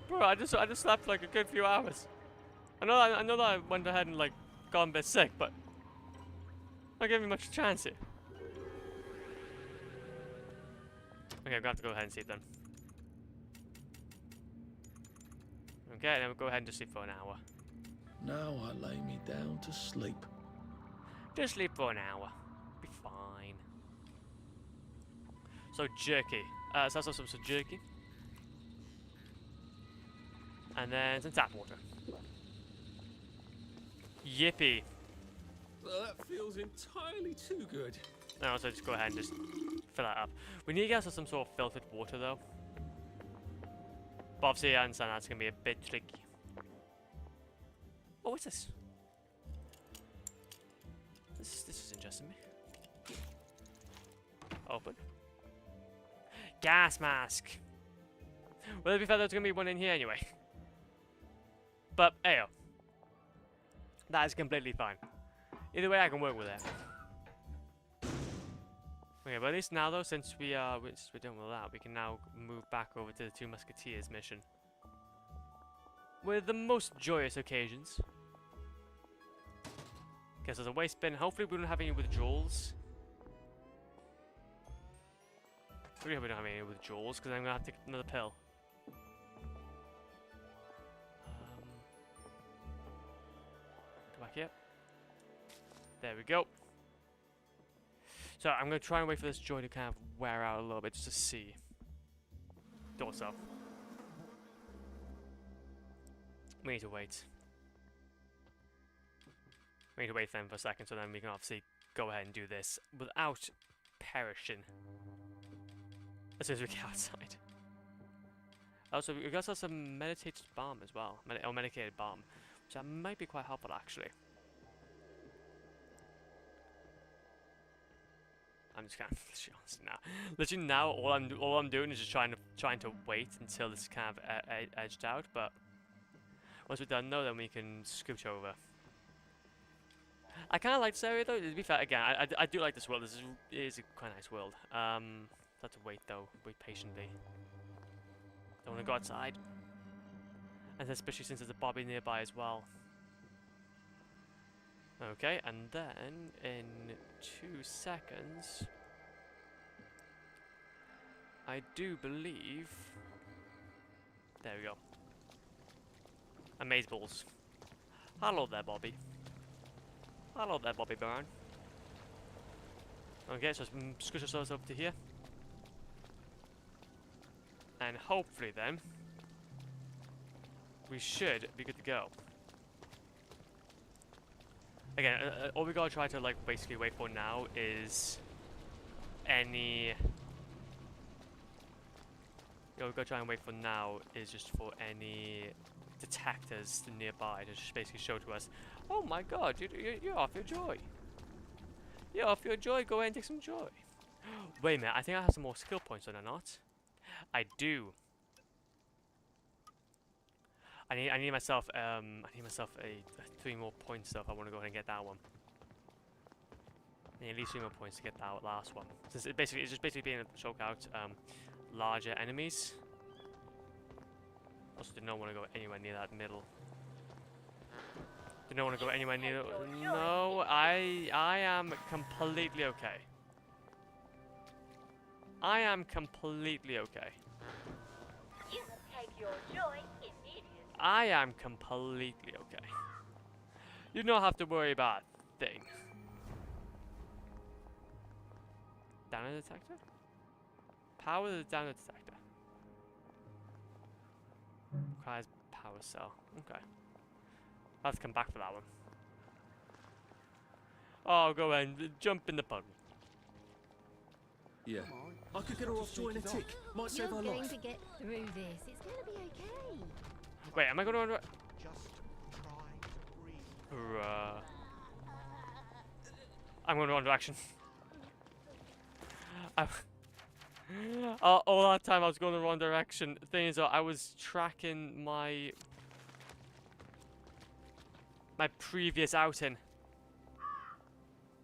Bro, I just slept like a good few hours. I know that I went ahead and like got a bit sick, but not giving me much chance here. Okay, I'm gonna have to go ahead and sleep then. Okay, then we'll go ahead and just sleep for an hour. Now I lay me down to sleep. Just sleep for an hour. Be fine. So jerky. So some jerky. And then some tap water. Yippee. Well, that feels entirely too good. And also just go ahead and just fill that up. We need to get some sort of filtered water though. But obviously I understand that's going to be a bit tricky. Oh, what's this? This is interesting me. Open. Gas mask. Well, to be fair, there's going to be one in here anyway. But, ayo. That is completely fine. Either way, I can work with it. Okay, but at least now though, since we're done with that, we can now move back over to the Two Musketeers mission. With the most joyous occasions. Okay, so there's a waste bin. Hopefully we don't have any withdrawals. Really hope we don't have any withdrawals, because I'm going to have to take another pill. Go back here. There we go. So I'm going to try and wait for this joy to kind of wear out a little bit, just to see. Door self. We need to wait. We need to wait then for a second, so then we can obviously go ahead and do this without perishing. As soon as we get outside. Also, we also have some meditated balm as well. Medicated balm. Which that might be quite helpful actually. I'm just kind of literally now. All I'm doing is just trying to wait until this is kind of edged out. But once we're done, though, then we can scooch over. I kind of like this area, though. To be fair, again, I do like this world. This is a quite nice world. Have to wait though. Wait patiently. Don't want to go outside, and especially since there's a Bobby nearby as well. Okay, and then in 2 seconds, I do believe. There we go. Amazeballs. Hello there, Bobby. Hello there, Bobby Brown. Okay, so let's squish ourselves up to here. And hopefully then, we should be good to go. Again, all we gotta try to like basically wait for now is any. All we gotta try and wait for now is just for any detectors nearby to just basically show to us, oh my god, you're off your joy. You're off your joy, go ahead and take some joy. Wait a minute, I think I have some more skill points, or not? I do. I need myself a 3 more points though if I want to go ahead and get that one. I need at least 3 more points to get that last one. Since it's just basically being able to choke out larger enemies. Also did not want to go anywhere near that middle. don't want to go anywhere near. No, I am completely okay. I am completely okay. You can take your joy immediately. I am completely okay. You don't have to worry about a thing. Downer detector? Power the downer detector. Requires power cell. Okay. I'll have to come back for that one. Oh, go and jump in the puddle. Yeah. I could get her off joint a tick. Might save her You're going life. to get through this. It's going to be okay. Wait, am I going to... Just try to breathe. I'm going to run direction. All that time I was going the wrong direction. The thing is, I was tracking my previous outing.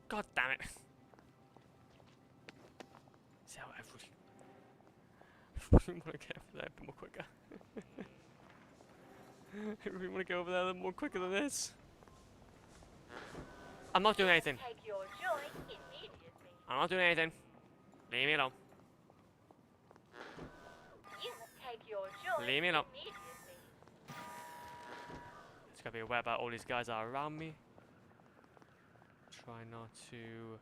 God damn it! See how I really want to get over there a bit more quicker. I really want to go over there a little more quicker than this. I'm not doing anything. Take your joy immediately. I'm not doing anything. Leave me alone. You can take your joy Leave me alone. immediately. Just gotta be aware about all these guys that are around me. Try not to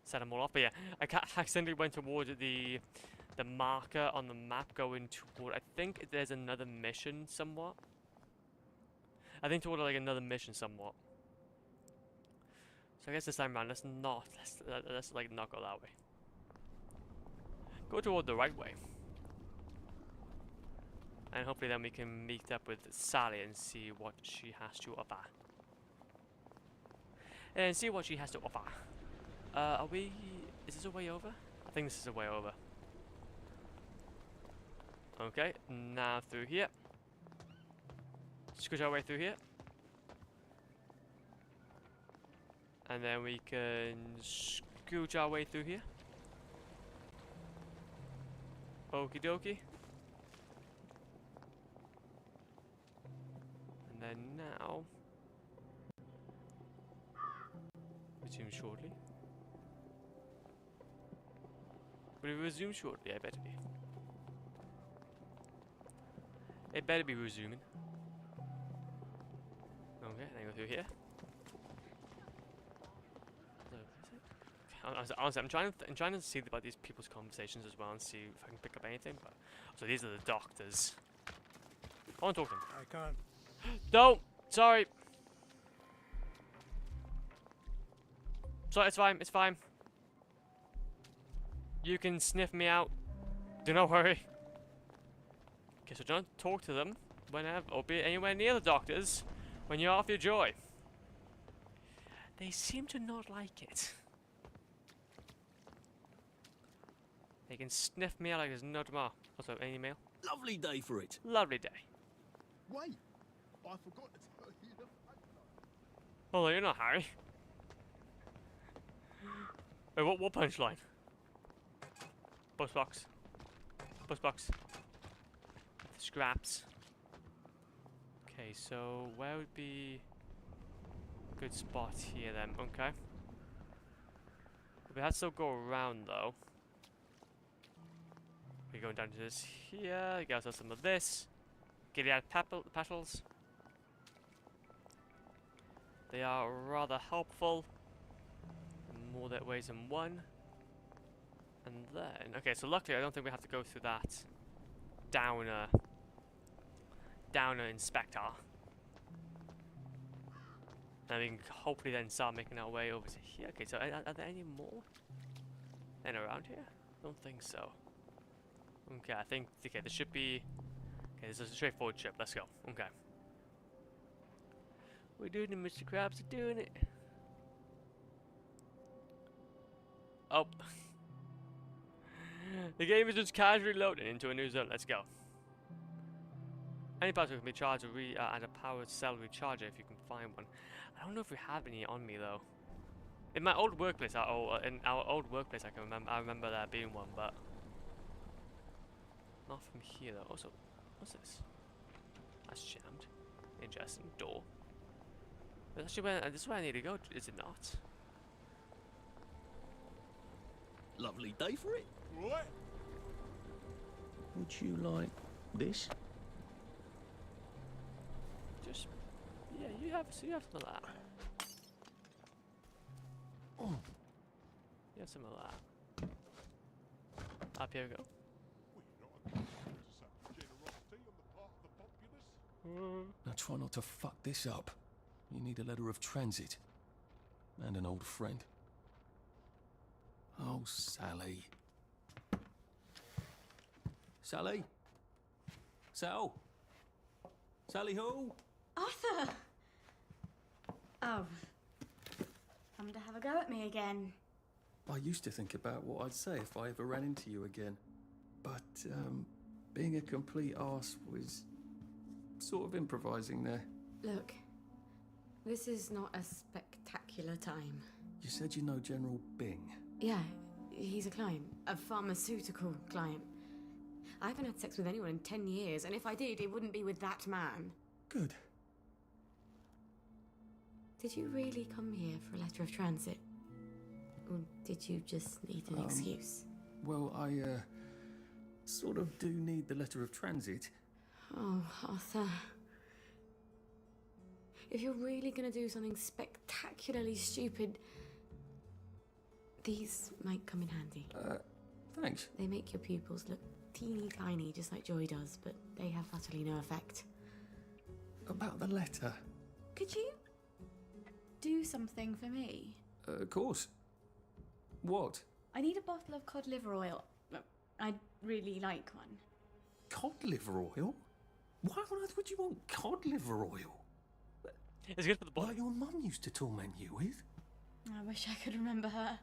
set them all off. But yeah, I accidentally went toward the marker on the map going toward... I think there's another mission somewhat. I think toward like another mission somewhat. So I guess this time around, let's like not go that way. Go toward the right way. And hopefully then we can meet up with Sally and see what she has to offer. And see what she has to offer. Are we... Is this a way over? I think this is a way over. Okay, now through here. Squish our way through here. And then we can scooch our way through here. Okie dokie. And then now... resume shortly. Will we resume shortly? I better be. It better be resuming. Okay, then go through here. Honestly, I'm trying to see about these people's conversations as well and see if I can pick up anything. But so these are the doctors. I want to talk to them. I can't. Don't. Sorry. So it's fine. It's fine. You can sniff me out. Do not worry. Okay, so don't talk to them whenever, or be anywhere near the doctors when you're off your joy. They seem to not like it. They can sniff me out like there's no tomorrow. Also, any email? Lovely day for it. Lovely day. Wait, I forgot to tell you the Oh, you're not Harry. Wait, what punchline? Bus box. Bus box. Scraps. Okay, so where would be a good spot here then? Okay. We have to still go around though. We're going down to this here. Get ourselves some of this. Gilead petals. They are rather helpful. More that ways than one. And then, okay, so luckily I don't think we have to go through that downer inspector. And we can hopefully then start making our way over to here. Okay, so are there any more then around here? I don't think so. Okay, I think, okay, there should be, okay, this is a straightforward trip. Let's go. Okay. We're doing it, Mr. Krabs, we're doing it. Oh. The game is just casually loading into a new zone. Let's go. Any parts can be charged and a powered cell recharger if you can find one. I don't know if we have any on me though. In my old workplace, in our old workplace, I remember there being one, but not from here though. Also, what's this? That's jammed. Interesting. Door. That's actually where, this is where I need to go, is it not? Lovely day for it. What? Would you like this? Just, yeah, you have some of that. Oh. You have some of that. Up here we go. Now try not to fuck this up. You need a letter of transit. And an old friend. Oh, Sally. Sally? Sal? Sally who? Arthur! Oh. Come to have a go at me again. I used to think about what I'd say if I ever ran into you again. But, being a complete arse was sort of improvising there. Look, this is not a spectacular time. You said you know General Bing. Yeah, he's a client. A pharmaceutical client. I haven't had sex with anyone in 10 years, and if I did, it wouldn't be with that man. Good. Did you really come here for a letter of transit? Or did you just need an excuse? Well, I, sort of do need the letter of transit. Oh, Arthur. If you're really gonna do something spectacularly stupid, these might come in handy. Thanks. They make your pupils look teeny tiny, just like Joy does, but they have utterly no effect. About the letter? Could you do something for me? Of course. What? I need a bottle of cod liver oil. I'd really like one. Cod liver oil? Why on earth would you want cod liver oil? It's good for the body. Like your mum used to torment you with? I wish I could remember her.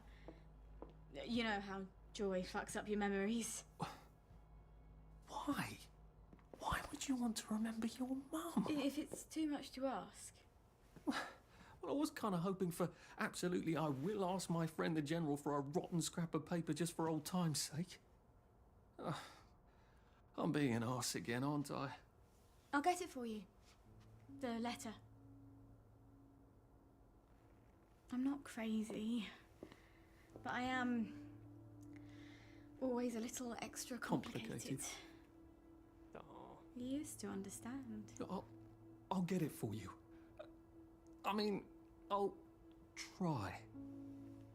You know how Joy fucks up your memories. Why? Why would you want to remember your mum? If it's too much to ask. Well, I was kind of hoping for absolutely I will ask my friend the General for a rotten scrap of paper just for old time's sake. I'm being an arse again, aren't I? I'll get it for you. The letter. I'm not crazy, but I am always a little extra complicated. You used to understand. I'll get it for you. I mean, I'll try.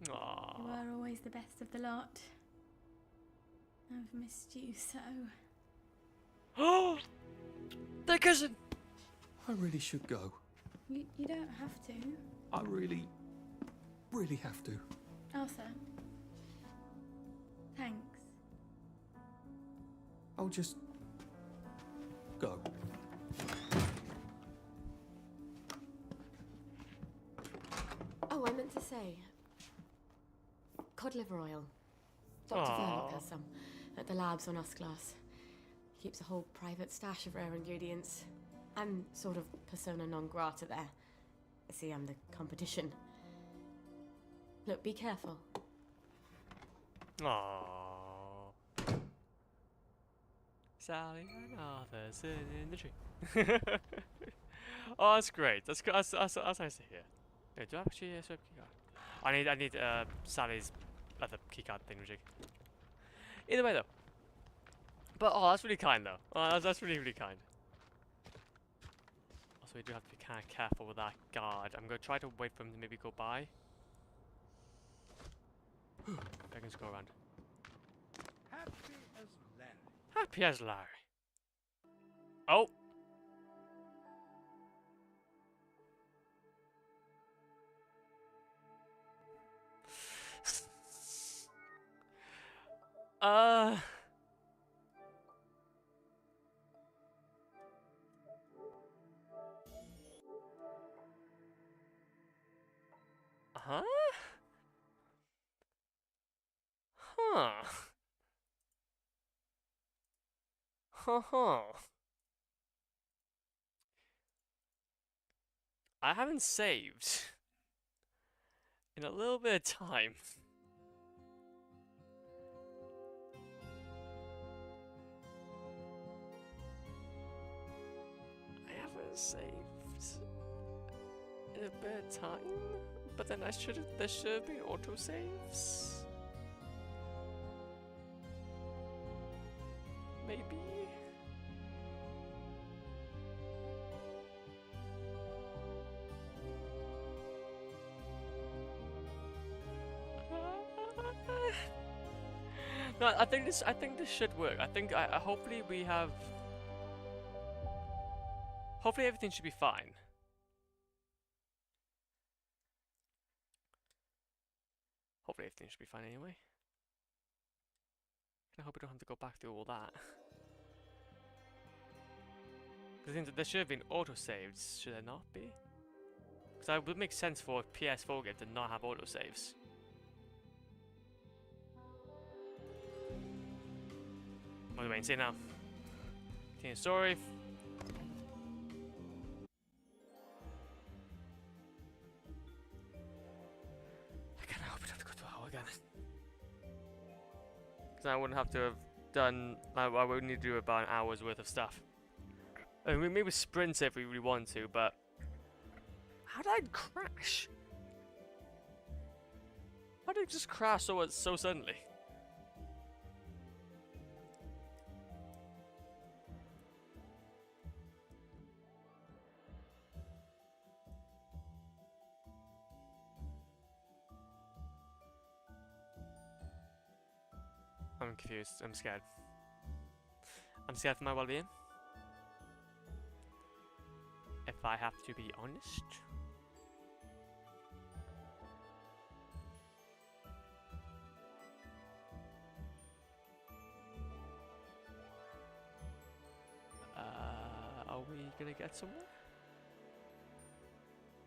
Aww. You were always the best of the lot. I've missed you so. Oh! They're kissing! I really should go. You don't have to. I really have to. Arthur. Thanks. I'll just go. Oh, I meant to say, cod liver oil. Dr. Verloc has some at the labs on us class. Keeps a whole private stash of rare ingredients. I'm sort of persona non grata there. See, I'm the competition. Look, be careful. Aww. Sally and Arthur sitting in the tree. Oh, that's great. That's nice to hear. Wait, do I actually swap keycard? I need Sally's other keycard thing jig. Either way though. But oh, that's really kind though. Oh, that's really kind. Also, we do have to be kind of careful with that guard. I'm gonna try to wait for him to maybe go by. I can just go around. Happy as Larry. Happy as Larry. Oh. Huh? Huh. I haven't saved in a little bit of time. I haven't saved in a bit of time, but then there should have been autosaves. Maybe. No, I think this should work. I think hopefully we have. Hopefully everything should be fine. Hopefully everything should be fine anyway. I hope we don't have to go back through all that. Because there should have been autosaves, should there not be? Because that would make sense for a PS4 game to not have autosaves. What do we say now? Continue story. I kinda hope we don't have to go through hell again. Because I wouldn't have to have done. I would need to do about an hour's worth of stuff. I mean, maybe sprint if we really want to, but how did I crash? How did it just crash so suddenly? I'm confused. I'm scared. I'm scared for my well-being. If I have to be honest. Are we gonna get somewhere?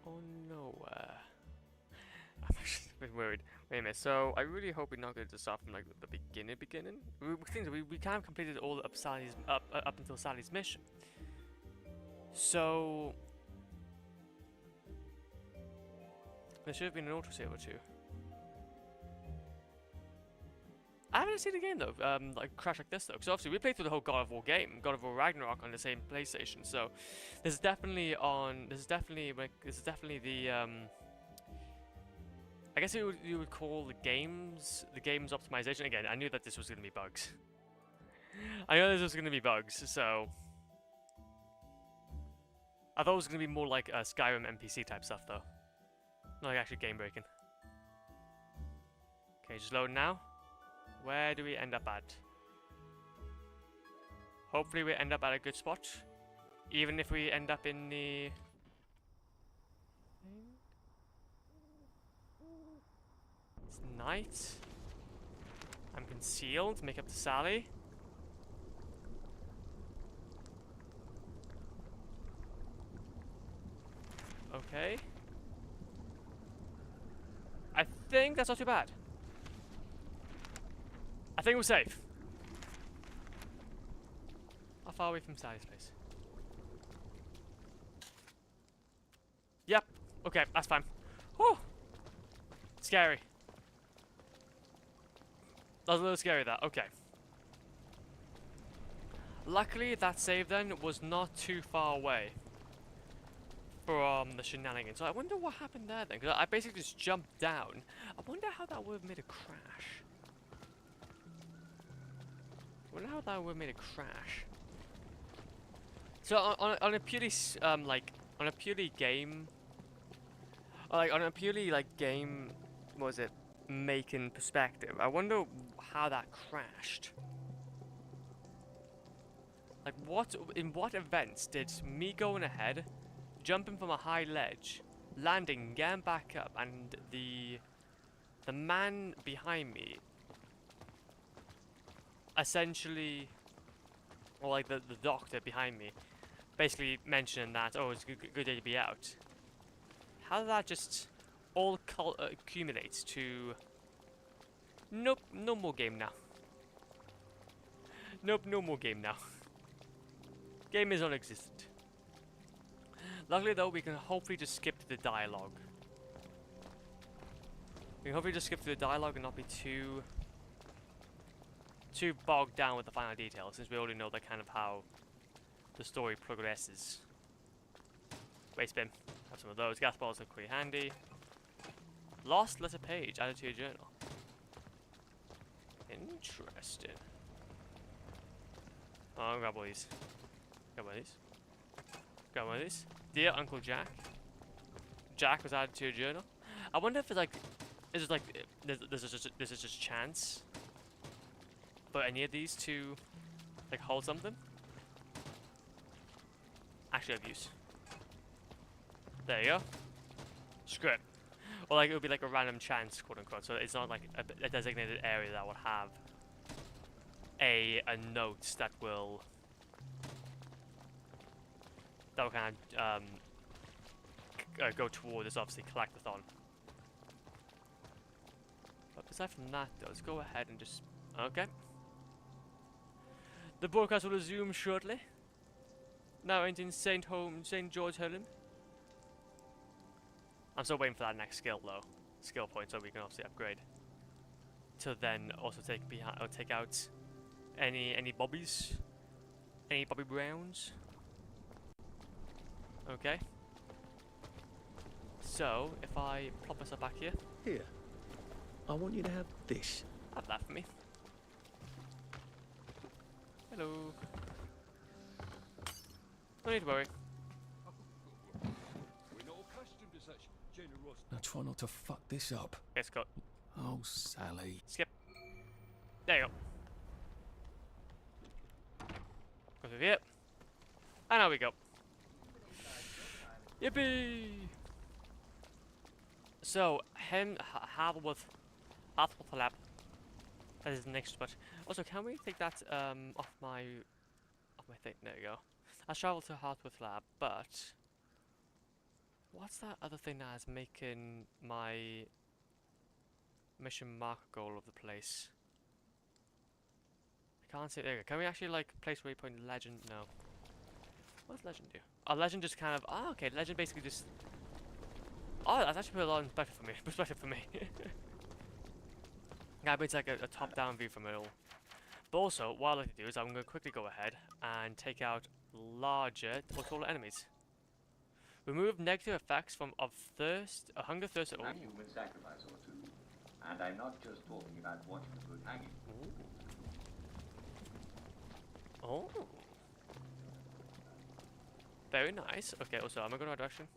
Oh no. I'm actually a bit worried. Wait a minute, so I really hope we're not going to start from like the beginning. We kind of completed all up until Sally's mission. So there should have been an autosave or two. I haven't seen a game though, like crash like this though, because obviously we played through the whole God of War game, God of War Ragnarok on the same PlayStation. So this is definitely the I guess you would call the game's optimization. Again, I knew that this was going to be bugs. I know this was going to be bugs, so I thought it was going to be more like Skyrim NPC type stuff though, not like actually game breaking. Okay, just load now. Where do we end up at? Hopefully we end up at a good spot, even if we end up in the. It's night. I'm concealed. Make up to Sally. Okay. I think that's not too bad. I think we're safe. How far away from Sally's place? Yep. Okay, that's fine. Whew. Scary. That was a little scary, that. Okay. Luckily, that save then was not too far away from the Shenanigans. So I wonder what happened there then, because I basically just jumped down. I wonder how that would have made a crash. I wonder how that would have made a crash. So on a purely game, what was it, making perspective, I wonder how that crashed. Like in what events did me going ahead, jumping from a high ledge, landing, getting back up, and the man behind me essentially, or like the doctor behind me, basically mentioning that, oh, it's a good day to be out. How did that just all accumulate to, nope, no more game now. Nope, no more game now. Game is non-existent. Luckily though, we can hopefully just skip to the dialogue. We can hopefully just skip to the dialogue and not be too bogged down with the final details, since we already know that kind of how the story progresses. Waste bin. Have some of those. Gas balls are pretty handy. Lost letter page added to your journal. Interesting. Oh, I'll grab all these. Grab one of these. Grab one of these. Dear Uncle Jack. Jack was added to your journal. I wonder if it's like, is it like, there's just chance for any of these to like hold something? Actually, have use. There you go. Screw it. Or like it would be like a random chance, quote unquote. So it's not like a designated area that would have a note that will kind of go toward this obviously collectathon. But aside from that, though, let's go ahead and just okay. The broadcast will resume shortly. Now entering St. George Home. I'm still waiting for that next skill though, skill point, so we can obviously upgrade. To then also take out any bobbies, any Bobby Browns. Okay. So if I plop myself back here. Here. I want you to have this. Have that for me. Hello. No need to worry. We're not accustomed to such generosity. Now try not to fuck this up. Yes, got. Oh, Sally. Skip. There you go. Go through here. And now we go. Yippee! So, Havelworth Lab. That is the next spot. Also, can we take that off my thing? There you go. Let's travel to Hartworth Lab, but what's that other thing that is making my mission marker goal of the place? I can't see. There you go. Can we actually like place waypoint legend? No. What does legend do? Oh, legend just kind of. Oh, okay. Legend basically just. Oh, that's actually put a lot in perspective for me. Yeah, but it's like a top-down view from it all. But also, what I'd like to do is I'm going to quickly go ahead and take out larger or taller enemies. Remove negative effects of thirst, hunger, thirst, or And human sacrifice or two. And I'm not just talking about watching a good hanging. Oh. Very nice. Okay, also, I'm going to go in the right direction.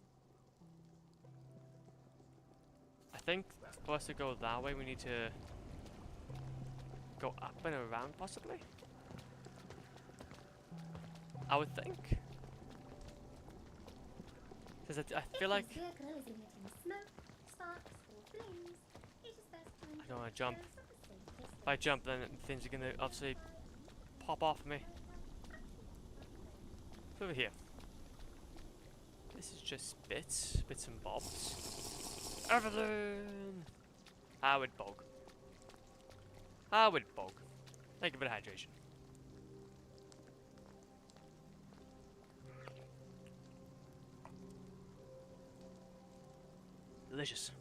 I think for us to go that way, we need to go up and around, possibly? I would think. Because I feel like I don't want to jump. If I jump, then things are going to obviously pop off me. It's over here. This is just bits and bobs. Everything! Howard Bog. Howard Bog. Thank you for the hydration. Delicious.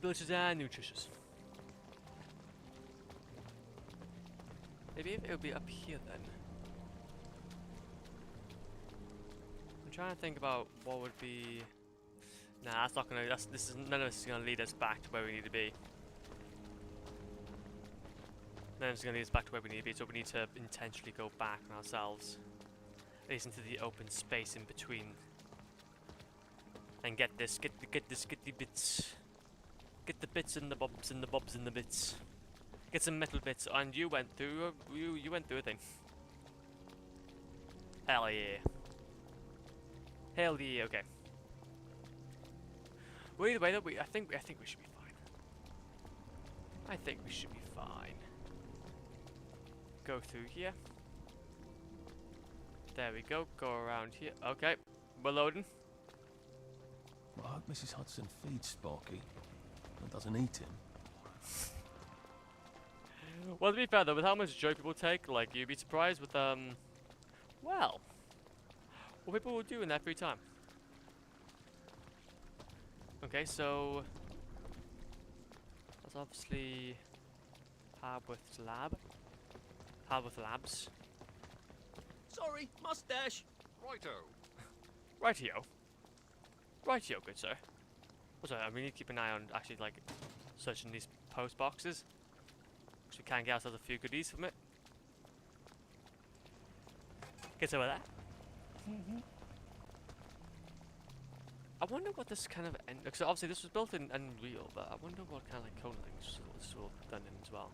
Delicious and nutritious. Maybe it would be up here then. I'm trying to think about what would be. Nah, that's not gonna. None of this is gonna lead us back to where we need to be. None of this is gonna lead us back to where we need to be. So we need to intentionally go back on ourselves, at least into the open space in between, and get the bits, get the bits and the bobs and the bobs and the bits, get some metal bits. And you went through. You went through a thing. Hell yeah. Hell yeah. Okay. Well, either way, though, I think we should be fine. I think we should be fine. Go through here. There we go. Go around here. Okay, we're loading. Well, I hope Mrs. Hudson feeds Sparky and doesn't eat him. Well, to be fair though, with how much joy people take, like you'd be surprised with well, what people will do in their free time. Okay, so that's obviously Hartworth Labs. Sorry, mustache. Righto. Rightio. Rightio, good sir. Also, I need to keep an eye on actually like searching these post boxes, because we can get ourselves a few goodies from it. Get some of that. I wonder what this kind of because obviously this was built in Unreal, but I wonder what kind of like code things this is all done in as well.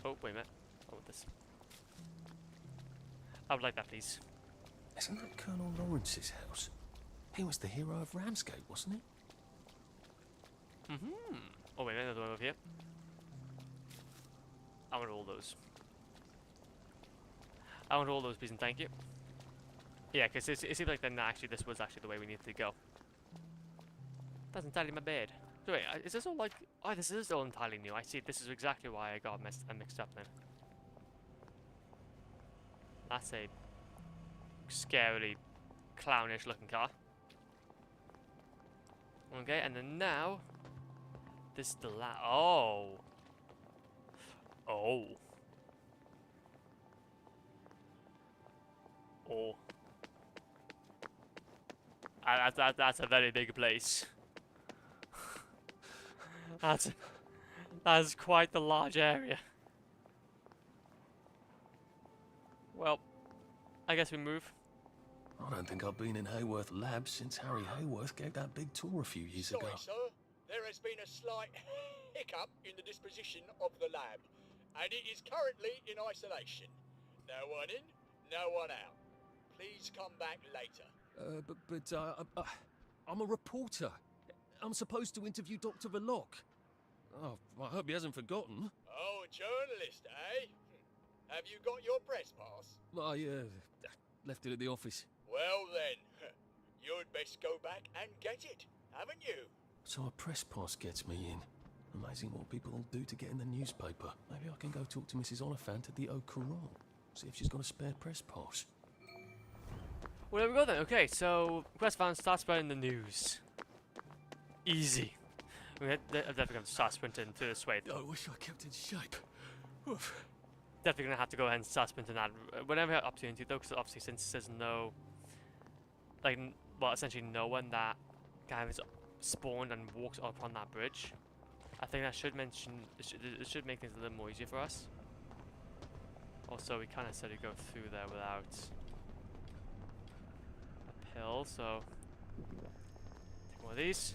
Oh, wait a minute. I want this. I would like that, please. Isn't that Colonel Lawrence's house? He was the hero of Ramsgate, wasn't he? Oh, wait a minute, another one over here. I want all those. I want all those, please and thank you. Yeah, because it seems like then actually this was actually the way we needed to go. That's entirely my bed. So wait, is this all like... Oh, this is all entirely new. I see. This is exactly why I got mixed up then. That's a scarily clownish looking car. Okay, and then now... This is the Oh! Oh. Oh. That's a very big place. That's quite the large area. Well, I guess we move. I don't think I've been in Hayworth Labs since Harry Hayworth gave that big tour a few years ago. Sorry, sir. There has been a slight hiccup in the disposition of the lab, and it is currently in isolation. No one in, no one out. Please come back later. I'm a reporter. I'm supposed to interview Dr. Verloc. Oh, I hope he hasn't forgotten. Oh, a journalist, eh? Have you got your press pass? I left it at the office. Well then, you'd best go back and get it, haven't you? So a press pass gets me in. Amazing what people will do to get in the newspaper. Maybe I can go talk to Mrs. Oliphant at the Au Courant. See if she's got a spare press pass. Well, there we go then. Okay, so quest found, start spreading the news. Easy. I'm definitely going to start sprinting through this way. I wish I kept in shape. Oof. Definitely going to have to go ahead and start sprinting that whenever I have opportunity though, because obviously since there's no, like, well, essentially no one that kind of is spawned and walks up on that bridge, I think that should mention, it should make things a little more easier for us. Also, we kind of said to go through there without a pill, so take one of these.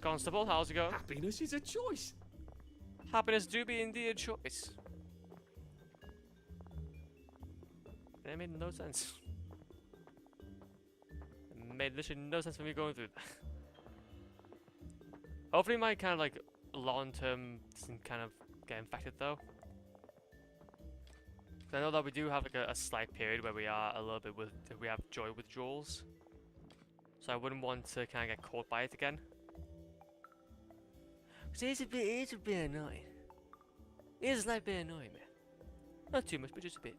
Constable, how's it going? Happiness is a choice. Happiness do be indeed a choice. That made no sense. It made literally no sense for me going through that. Hopefully my kind of like long-term doesn't kind of get infected though. I know that we do have like a slight period where we are a little bit we have joy withdrawals. So I wouldn't want to kind of get caught by it again. Cause it's a bit annoying. It's a slight bit annoying, man. Not too much, but just a bit.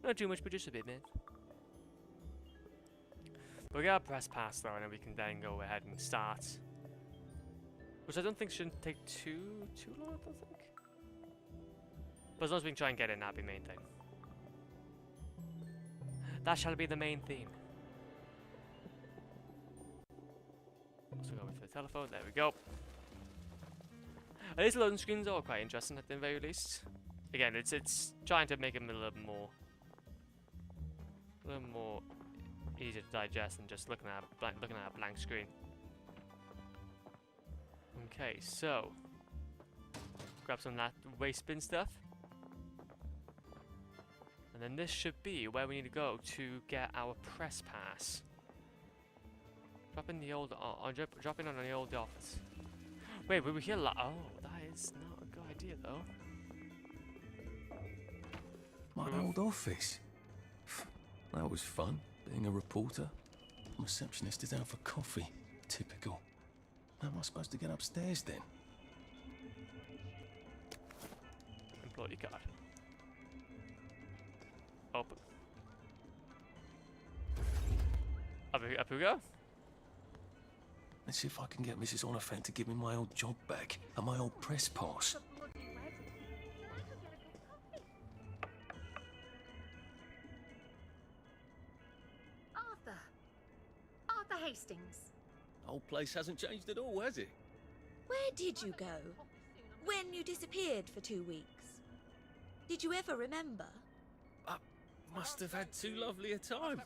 Not too much, but just a bit, man. But we got a press pass though, and then we can then go ahead and start. Which I don't think shouldn't take too long, I don't think. But as long as we can try and get in, that'll be the main thing. That shall be the main theme. So go for the telephone, there we go. These loading screens are quite interesting at the very least. Again, it's trying to make them a little more easier to digest than just looking at a blank screen. Okay, so grab some of that waste bin stuff. And then this should be where we need to go to get our press pass. Drop in the old, drop in on the old office. Wait, we were here oh, that is not a good idea though. My old office. That was fun, being a reporter. Receptionist is out for coffee. Typical. How am I supposed to get upstairs then? Employee card. Open. Up we go. Let's see if I can get Mrs. Oliphant to give me my old job back and my old press pass. Arthur, Hastings. Old place hasn't changed at all, has it? Where did you go? When you disappeared for 2 weeks? Did you ever remember? I must have had too lovely a time.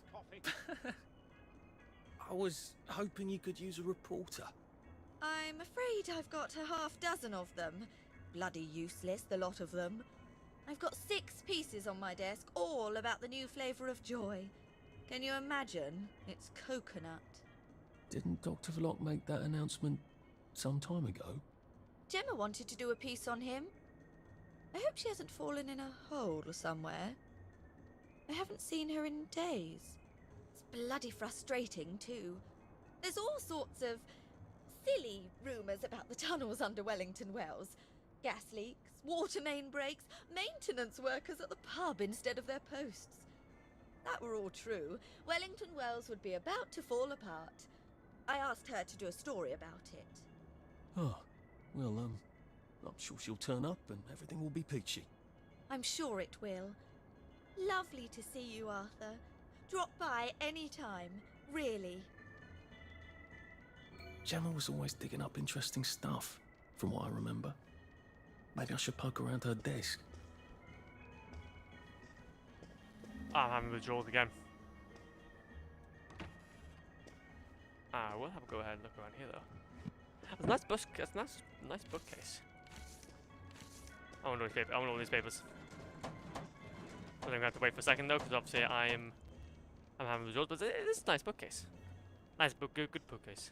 I was hoping you could use a reporter. I'm afraid I've got a half-dozen of them. Bloody useless, the lot of them. I've got 6 pieces on my desk, all about the new flavour of joy. Can you imagine? It's coconut. Didn't Dr. Vlok make that announcement some time ago? Gemma wanted to do a piece on him. I hope she hasn't fallen in a hole somewhere. I haven't seen her in days. It's bloody frustrating, too. There's all sorts of silly rumours about the tunnels under Wellington Wells. Gas leaks, water main breaks, maintenance workers at the pub instead of their posts. That were all true, Wellington Wells would be about to fall apart. I asked her to do a story about it. Oh, well, I'm sure she'll turn up and everything will be peachy. I'm sure it will. Lovely to see you, Arthur. Drop by any time, really. Gemma was always digging up interesting stuff, from what I remember. Maybe I should poke around her desk. I'm having withdrawals again. We'll have a go ahead and look around here though. That's a nice book. That's a nice bookcase. I want all these papers. I'm gonna have to wait for a second though, because obviously I'm having withdrawals. But it is a nice bookcase. Nice book, good bookcase.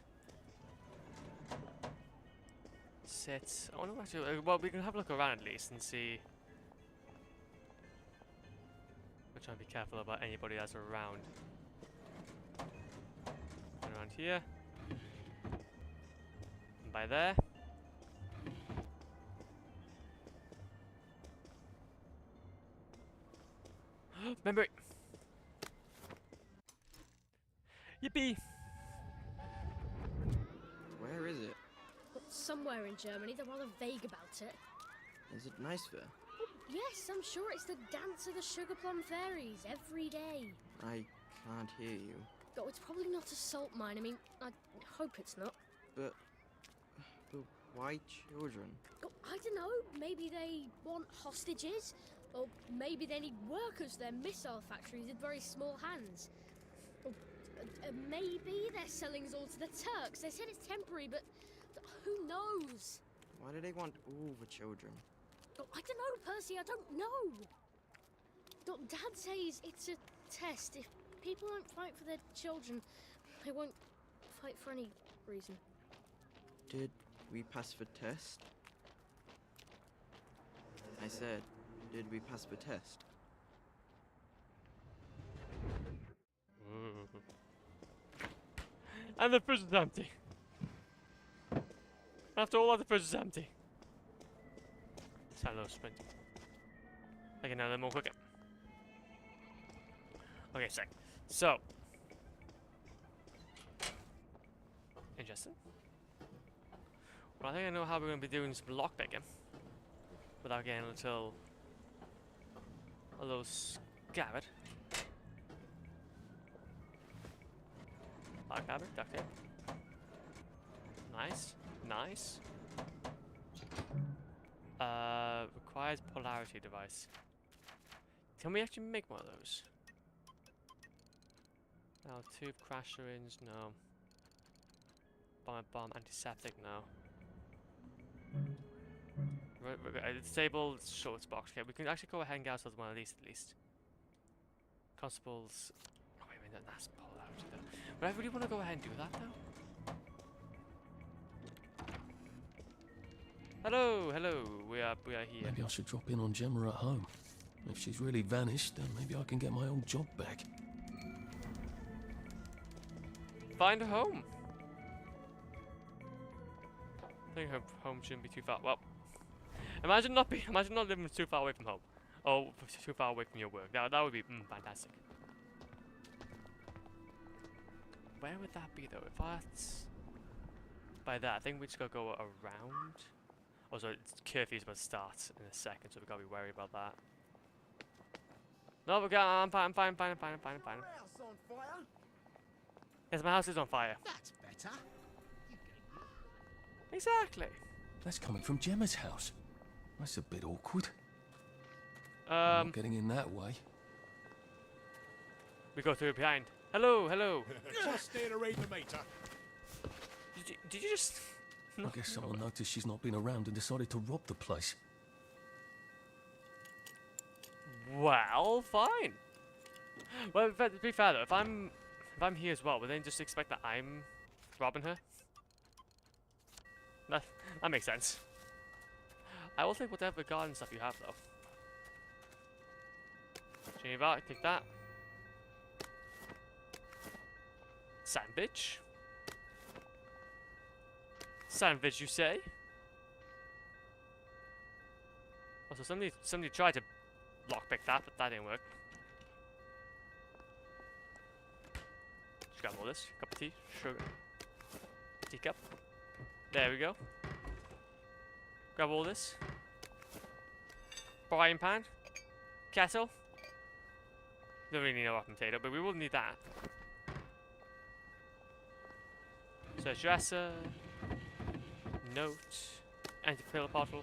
Sit. I wonder what actually. Well, we can have a look around at least and see. We're trying to be careful about anybody that's around. And around here. And by there. Memory. Yippee! Where is it? Somewhere in Germany. They're rather vague about it. Is it nice there? Yes, I'm sure it's the dance of the sugar plum fairies every day. I can't hear you. Oh, it's probably not a salt mine. I mean, I hope it's not. But why children? Oh, I don't know. Maybe they want hostages, or maybe they need workers. Their missile factories with very small hands. Or, maybe they're selling us all to the Turks. They said it's temporary, but who knows? Why do they want all the children? Oh, I don't know, Percy. I don't know. Dad says it's a test. If people don't fight for their children, they won't fight for any reason. Did we pass the test? I said, did we pass the test? And the prison's empty. After all, the prison's empty. Let's have a little sprint. I can now a little more quicker. Okay, sec. So. Interesting. Well, I think I know how we're going to be doing some lockpicking. Without getting a little scabbard. Black fabric, duct tape. Nice. Nice. Requires polarity device. Can we actually make one of those? No, tube crash syringe, no. Bomb antiseptic, no. Disabled shorts box. Okay, we can actually go ahead and get ourselves one of these at least. Constables. Oh wait a minute, that's polarity though. But I really want to go ahead and do that though. Hello, hello. We are here. Maybe I should drop in on Gemma at home. If she's really vanished, then maybe I can get my old job back. Find a home. I think home shouldn't be too far. Well, imagine not living too far away from home, or too far away from your work. That would be fantastic. Where would that be though? If that's by that, I think we just gotta go around. Also, curfew's about to start in a second, so we gotta be worried about that. No, I'm fine. Yes, my house is on fire. That's better. Exactly. That's coming from Gemma's house. That's a bit awkward. Um, Not getting in that way. we go through behind. Hello, hello. Just there to read the meter. Did you just... I guess someone noticed she's not been around and decided to rob the place. Well, fine. Well, to be fair though, if I'm here as well, would they just expect that I'm robbing her? That makes sense. I will take whatever garden stuff you have though. Geneva, take that. Sandwich. Sandwich, you say? Also, somebody tried to lockpick that, but that didn't work. Just grab all this. Cup of tea, sugar, teacup. There we go. Grab all this. Frying pan, kettle. Don't really need a rotten potato, but we will need that. So dresser, note, anti-pill bottle,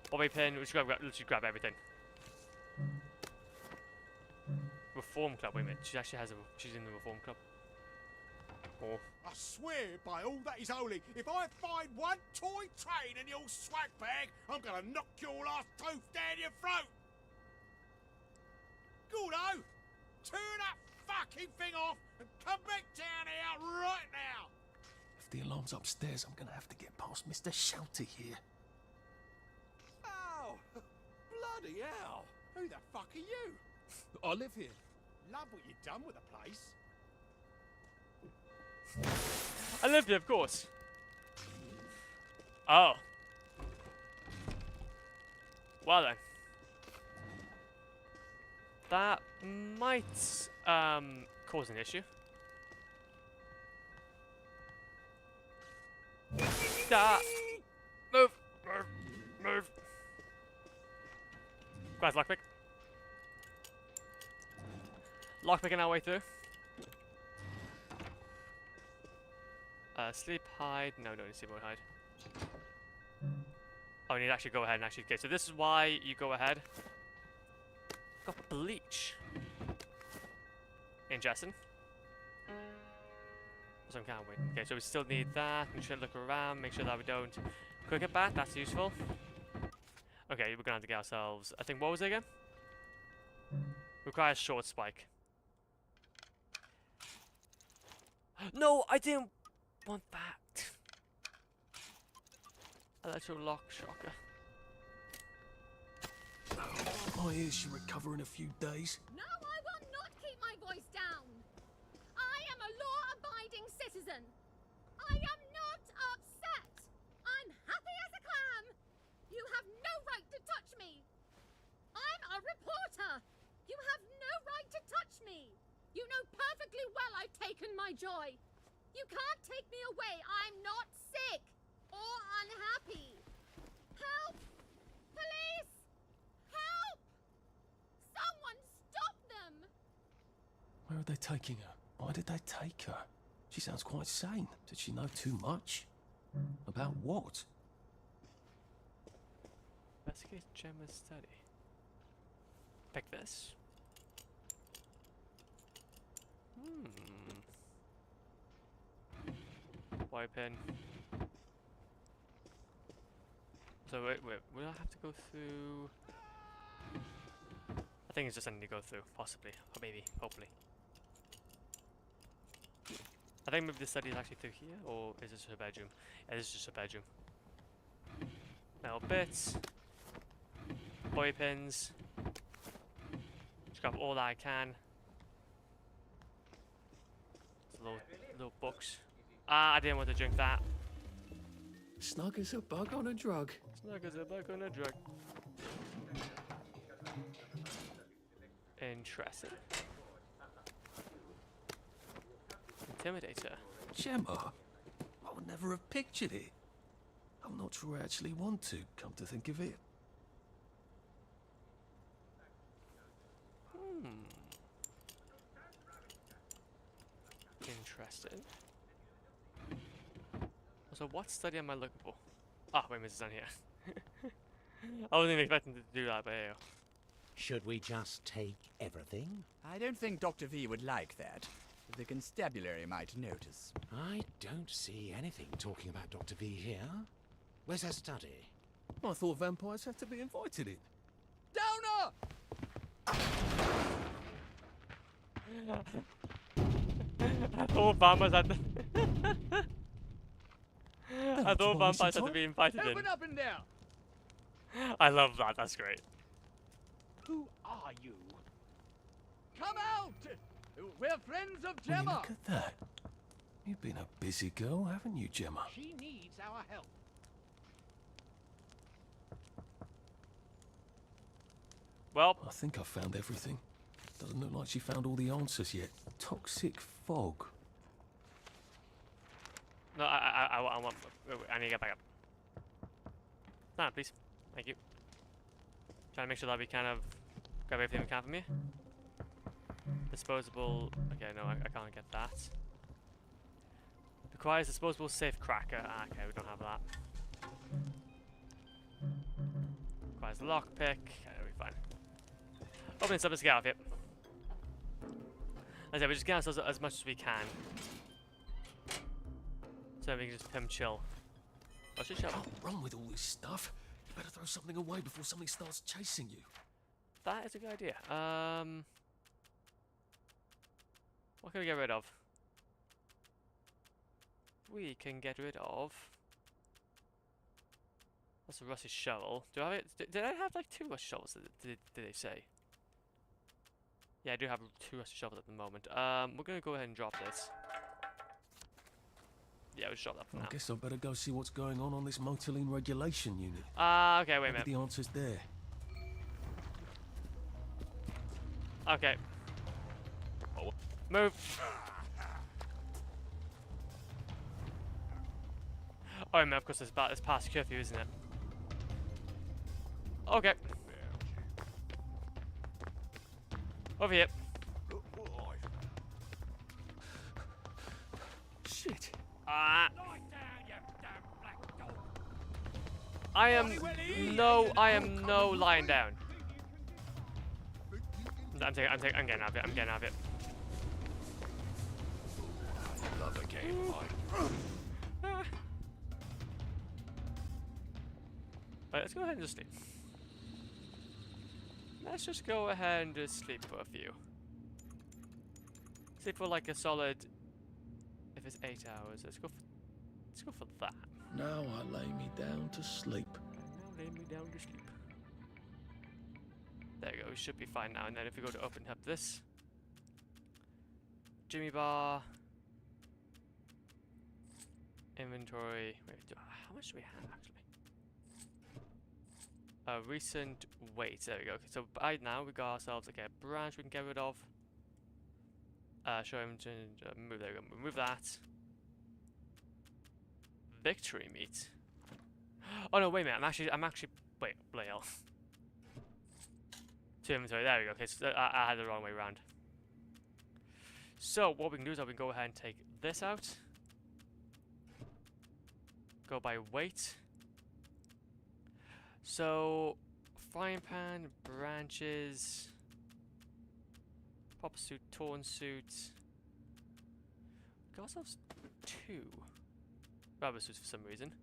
bobby pin. We'll just literally grab everything. Reform club. Wait a minute. She actually has a. She's in the reform club. Or I swear by all that is holy, if I find one toy train in your swag bag, I'm gonna knock your last tooth down your throat. Gordo, turn that fucking thing off and come back down here right now. If the alarm's upstairs, I'm gonna have to get past Mr. Shelter here. Oh, bloody hell. Who the fuck are you? I live here. Love what you've done with the place. I live here, of course. Oh. Well then. That might cause an issue. That move. Guys, lockpick. Lockpicking our way through. Sleep, hide. No, don't need sleep or hide. Oh, we need to actually go ahead and actually. Okay, so this is why you go ahead. Got bleach. Interesting. So I'm kind of waiting. Okay, so we still need that. Make sure to look around. Make sure that we don't cook it back. That's useful. Okay, we're gonna have to get ourselves. I think what was it again? Requires short spike. No, I didn't want that. Electro lock shocker. My ears should recover in a few days. No, I will not keep my voice down. I am a law-abiding citizen. I am not upset. I'm happy as a clam. You have no right to touch me. I'm a reporter. You have no right to touch me. You know perfectly well I've taken my joy. You can't take me away. I'm not sick or unhappy. Help! Police! Help! Someone stop them! Where are they taking her? Why did they take her? She sounds quite sane. Did she know too much? About what? Investigate Gemma's study. Pick this. Wipe in. So wait, will I have to go through? I think it's just something to go through, possibly, or maybe, hopefully. I think maybe the study is actually through here, or is this her bedroom? Yeah, this is just her bedroom. Metal bits, bobby pins. Just grab all that I can. Little books. Ah, I didn't want to drink that. Snug as a bug on a drug. Snug as a bug on a drug. Interesting. Intimidator. Gemma? I would never have pictured it. I'm not sure I actually want to, come to think of it. interesting. So what study am I looking for? Ah, wait a minute, it's down here. I wasn't even expecting to do that, but here. Should we just take everything? I don't think Dr. V would like that. The constabulary might notice. I don't see anything talking about Dr. V here. Where's her study? I thought vampires have to be invited in. Downer! I thought vampires had to... I thought vampires had to be invited in. Open up in there! I love that, that's great. Who are you? Come out! We're friends of Will you Gemma! look at that. You've been a busy girl, haven't you, Gemma? She needs our help. Well, I think I found everything. Doesn't look like she found all the answers yet. Toxic fog. no, I want... I need to get back up. Stand, please. Thank you. Trying to make sure that we kind of grab everything we can from here. Disposable... Okay, no, I can't get that. Requires disposable safe cracker. Ah, okay, we don't have that. Requires lockpick. Okay, we'll be fine. Open this up, let's get out of here. Like I said, we just get ourselves as much as we can. So we can just chill. What's your shovel? Can't run with all this stuff. You better throw something away before something starts chasing you. That is a good idea. What can we get rid of? We can get rid of... That's a rusty shovel. Do I have it? Did I have like 2 rusty shovels? Did they say? Yeah, I do have 2 rusty shovels at the moment. We're gonna go ahead and drop this. Yeah, we'll just drop that for now. I guess I better go see what's going on this motoline regulation unit. Okay, wait a minute. Maybe the answer's there. Okay. Move. Oh, man, of course, it's past curfew, isn't it? Okay. Over here. Shit. I am no lying down. I'm getting out of it. I'm getting out of it. Love a game fight. Right, let's go ahead and just sleep. Let's just go ahead and just sleep for a few. Sleep for like a solid. If it's 8 hours, let's go for that. Now I lay me down to sleep. Now lay me down to sleep. There you go. We should be fine now. And then if we go to open up this Jimmy bar, inventory. Wait, how much do we have actually? Recent weight. There we go. Okay, so right now we got ourselves a branch we can get rid of. Show him to move. There we go. Remove that. Victory meat. Oh no! Wait a minute. I'm actually. Wait, bloody hell. To inventory. There we go. Okay, so I had the wrong way around. So what we can do is we can go ahead and take this out. Go by weight. So frying pan, branches, proper suit, torn suit. Got ourselves 2 rubber suits for some reason.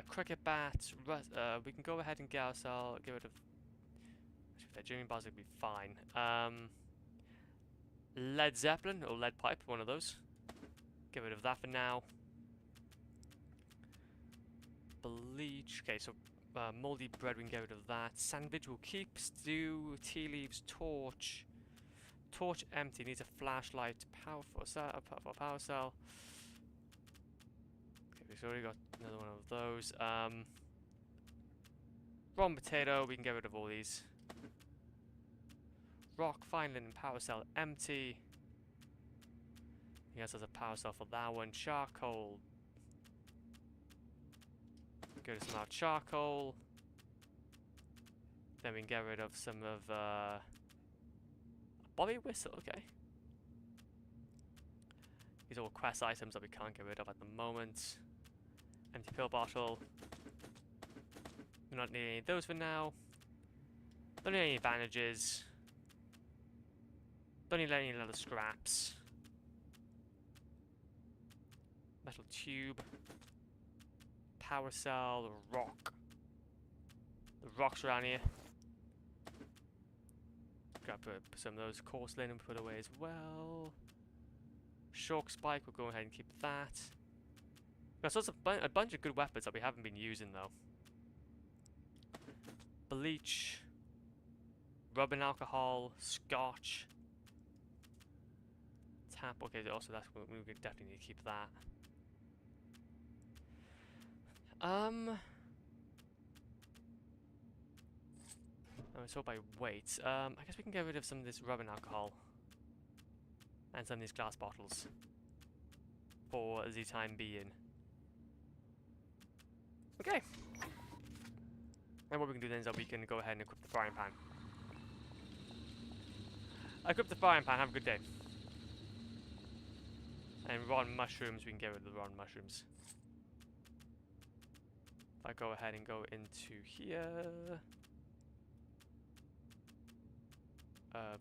Cricket bat. We can go ahead and get ourselves. Get rid of. That Jimmy bars would be fine. Led Zeppelin or lead pipe, one of those. Get rid of that for now. Bleach. Okay, so moldy bread, we can get rid of that. Sandwich will keep. Stew, tea leaves, torch. Torch empty. Needs a flashlight. Power for power cell. Okay, we've already got another one of those. Raw potato. We can get rid of all these. Rock, fine linen, power cell empty. Yes, there's a power cell for that one. Charcoal. Go to some more charcoal. Then we can get rid of some of bobby whistle. Okay. These are all quest items that we can't get rid of at the moment. Empty pill bottle. We don't need any of those for now. Don't need any bandages. Don't need any leather scraps. Metal tube. Power cell. The rock. The rocks around here. Grab some of those coarse linen and put away as well. Shock spike, we'll go ahead and keep that. We've got a bunch of good weapons that we haven't been using though. Bleach. Rubbing alcohol. Scotch. Tap. Okay, also that's we definitely need to keep that. So by weight, I guess we can get rid of some of this rubbing alcohol and some of these glass bottles for the time being. Okay. And what we can do then is that we can go ahead and equip the frying pan. Equip the frying pan, have a good day. And rotten mushrooms, we can get rid of the rotten mushrooms. If I go ahead and go into here.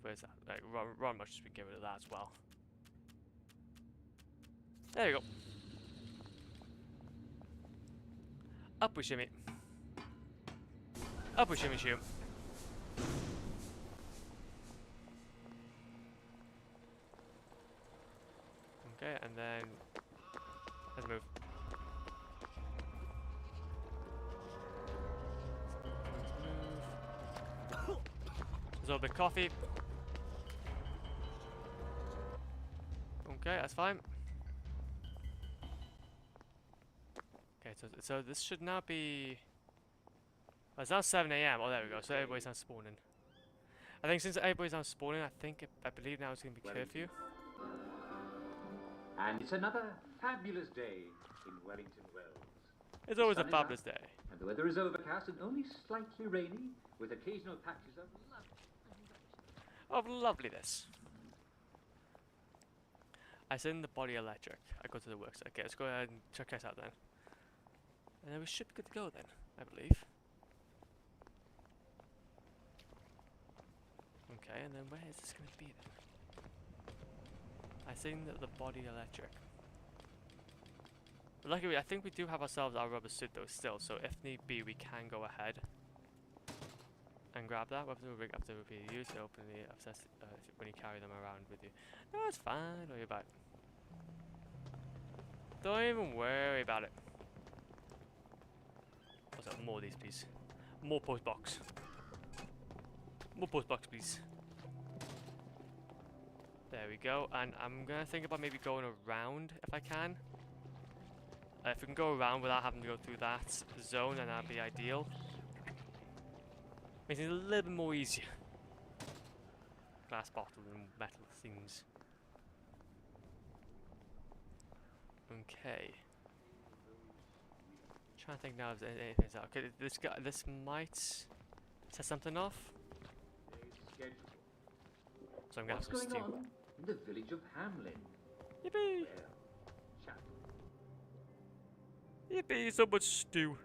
Where's that? Like, rotten mushrooms, we can get rid of that as well. There you go. Up we shimmy. Up we shimmy shoot. Okay, and then let's move. A little bit of coffee. Okay, that's fine. Okay, so this should now be. Oh, it's now 7 AM. Oh, there we go. So everybody's now spawning. I think since everybody's now spawning, I believe now it's going to be curfew. And it's another fabulous day in Wellington Wells. It's always a fabulous day. And the weather is overcast and only slightly rainy, with occasional patches of loveliness. I send the body electric. I go to the works. Okay, let's go ahead and check this out then. And then we should be good to go then, I believe. Okay, and then where is this going to be then? I think that the body electric. But luckily, I think we do have ourselves our rubber suit though still, so if need be, we can go ahead and grab that. Weapons will rig after repeat use to open the obsessed when you carry them around with you. No, it's fine. Don't worry about it. Don't even worry about it. What's up? More of these, please. More post box. More post box, please. There we go. And I'm gonna think about maybe going around if I can. If we can go around without having to go through that zone, then that'd be ideal. Makes it a little bit more easier. Glass bottle and metal things. Okay. Trying to think now if there's anything else. Okay, this might set something off. So I'm gonna have some stew. What's going on in the village of Hamlin? Yippee! Yippee! So much stew.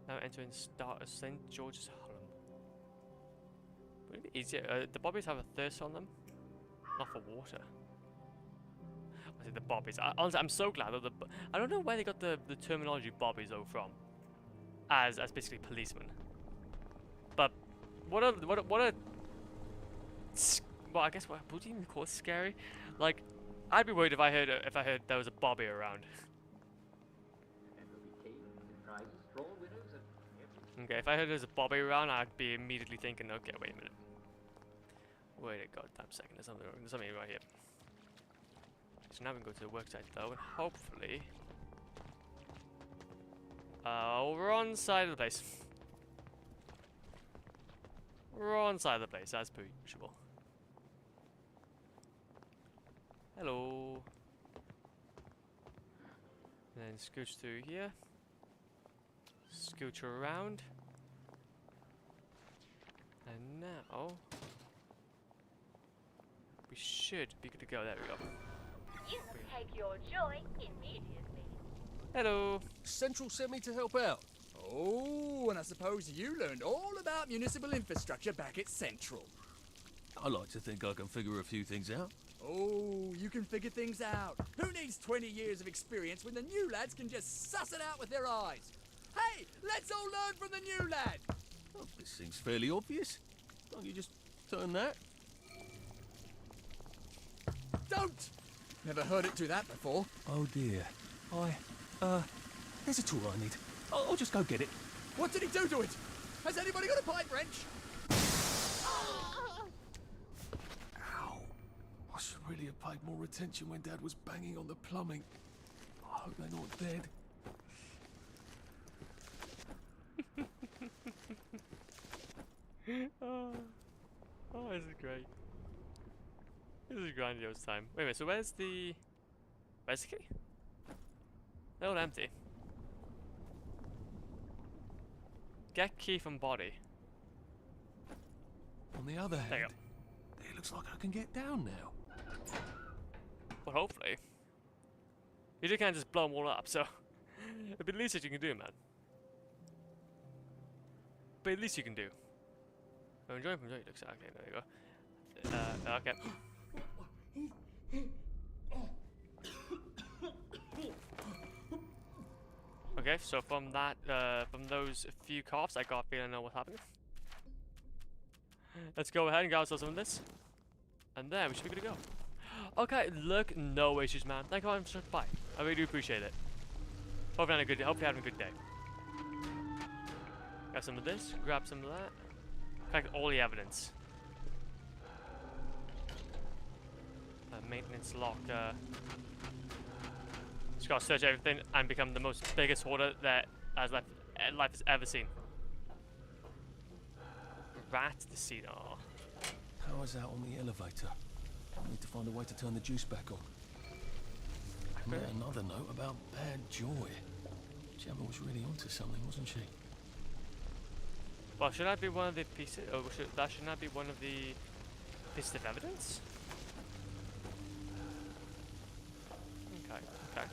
Now entering St. George's Holland. Would it be easier? The bobbies have a thirst on them, not for water. I say the bobbies. Honestly, I'm so glad that I don't know where they got the terminology bobbies though from, as basically policemen. But what a well, I guess what do you even call it, scary? Like, I'd be worried if I heard there was a bobby around. Okay, if I heard there's a bobby around, I'd be immediately thinking, okay, wait a minute. Wait a goddamn second, there's something right here. So now we can go to the worksite though, and hopefully... we're on side of the place. We're on side of the place, as per usual. Hello. And then scooch through here. Scooch around. And now we we should be good to go. There we go. You can take your joy immediately. Hello. Central sent me to help out. Oh, and I suppose you learned all about municipal infrastructure back at Central. I like to think I can figure a few things out. Oh, you can figure things out. Who needs 20 years of experience when the new lads can just suss it out with their eyes? Hey, let's all learn from the new lad. Oh, this seems fairly obvious. Can't you just turn that? Don't! Never heard it do that before. Oh dear. There's a tool I need. I'll just go get it. What did he do to it? Has anybody got a pipe wrench? Ow. I should really have paid more attention when Dad was banging on the plumbing. I hope they're not dead. Oh, this is great. This is a grandiose time. Wait a minute, so where's the key? They're all empty. Get key from body. On the other There you hand, it looks like I can get down now. Well, hopefully. You just can't just blow them all up, so it'd be the least that you can do, man. But at least you can do. I'm enjoying from joy. Looks okay. There you go. Okay. Okay, so from that, from those few coughs, I got a feeling I know what's happening. Let's go ahead and get ourselves some of this, and then we should be good to go. Okay, look, no issues, man. Thank you very much for stopping by. I really do appreciate it. Hopefully you're having a good day. Got some of this, grab some of that. Collect all the evidence. Maintenance lock. Just gotta search everything and become the most biggest hoarder that life has ever seen. Rat deceit. Oh. Power's out on the elevator. I need to find a way to turn the juice back on. And then another note about Bad Joy. Gemma was really onto something, wasn't she? Well, should that be one of the pieces? Or should that be one of the pieces of evidence? Okay, okay.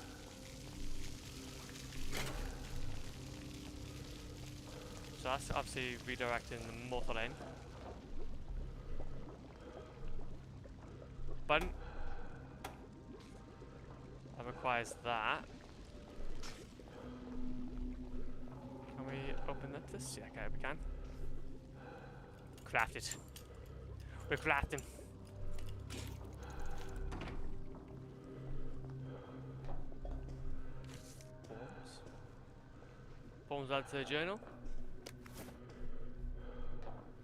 So that's obviously redirecting the motor lane. Button. That requires that. Can we open this? Yeah, okay, we can. Craft it. We're crafting. Forms. Forms added to the journal.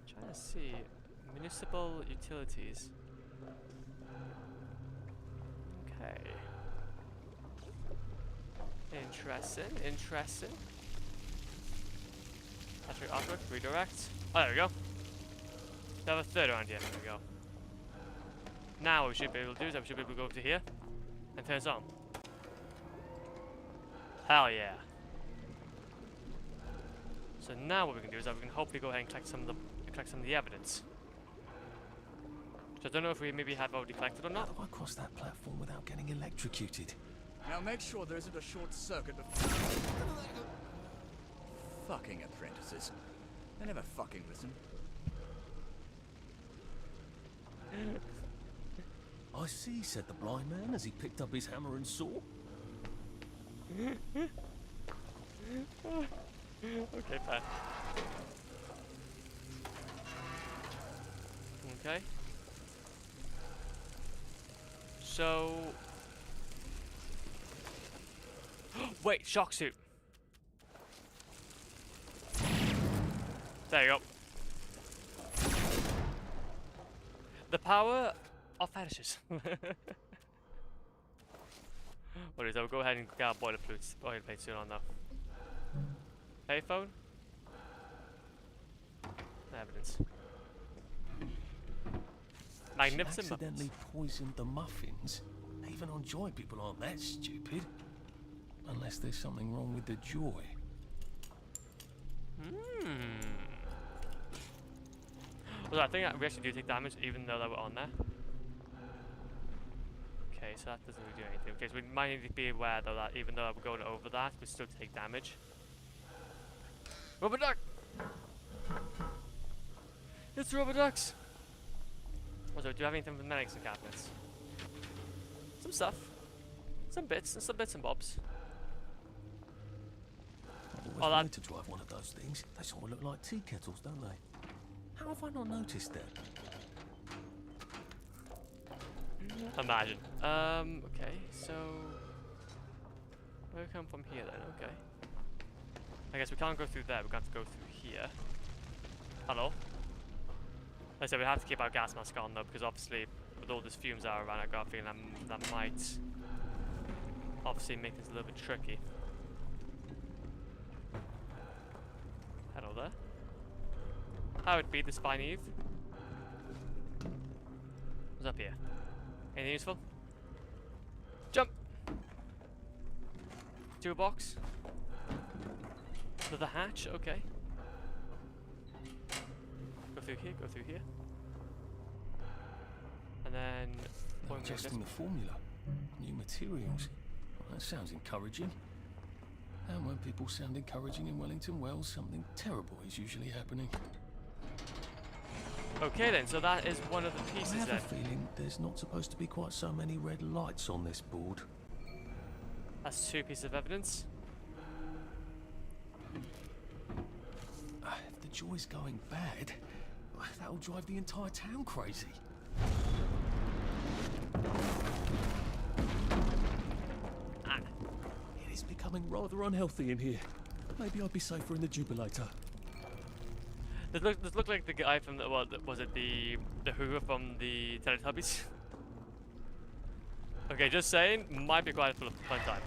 Trying to see. Municipal utilities. Okay. Interesting, interesting. Battery artwork, redirect. Oh, there we go. We have a third around here. There we go. Now what we should be able to do is we should be able to go over to here and turn it on. Hell yeah. So now what we can do is that we can hopefully go ahead and collect some of the evidence. So I don't know if we maybe have already collected or not. How do I cross that platform without getting electrocuted? Now make sure there isn't a short circuit before. Fucking apprentices. They never fucking listen. I see, said the blind man as he picked up his hammer and saw. Okay, Pat. Okay. So... Wait, shock suit. There you go. The power of fetishes. What is that? We'll go ahead and get our boiler plates soon on though. Payphone? Evidence. Magnificent She accidentally poisoned the muffins. Even on Joy, people aren't that stupid. Unless there's something wrong with the Joy. Well, I think we actually do take damage even though they were on there. Okay, so that doesn't really do anything. Okay, so we might need to be aware though that even though we're going over that, we still take damage. Rubber duck! It's rubber ducks! Also, do you have anything for medics and cabinets? Some stuff. Some bits and bobs. I've always wanted to drive one of those things. They sort of look like tea kettles, don't they? How have I not noticed that? Imagine. Okay, so... Where we come from here then? Okay. I guess we can't go through there, we're going to have to go through here. Hello? Like I said, we have to keep our gas mask on though, because obviously, with all these fumes that are around, I got a feeling that might obviously make this a little bit tricky. Hello there. How would be the Spine Eve? What's up here? Anything useful? Jump! To a box. Another hatch, okay. Go through here. And then... Adjusting the formula. New materials. Well, that sounds encouraging. And when people sound encouraging in Wellington, well, something terrible is usually happening. Okay then, so that is one of the pieces then. I have a feeling there's not supposed to be quite so many red lights on this board. That's 2 pieces of evidence. If the joy's going bad, that'll drive the entire town crazy. It is becoming rather unhealthy in here. Maybe I'd be safer in the jubilator. This look like the guy from the, what was it, the Hoover from the Teletubbies? Okay, just saying, might be quite a fun time.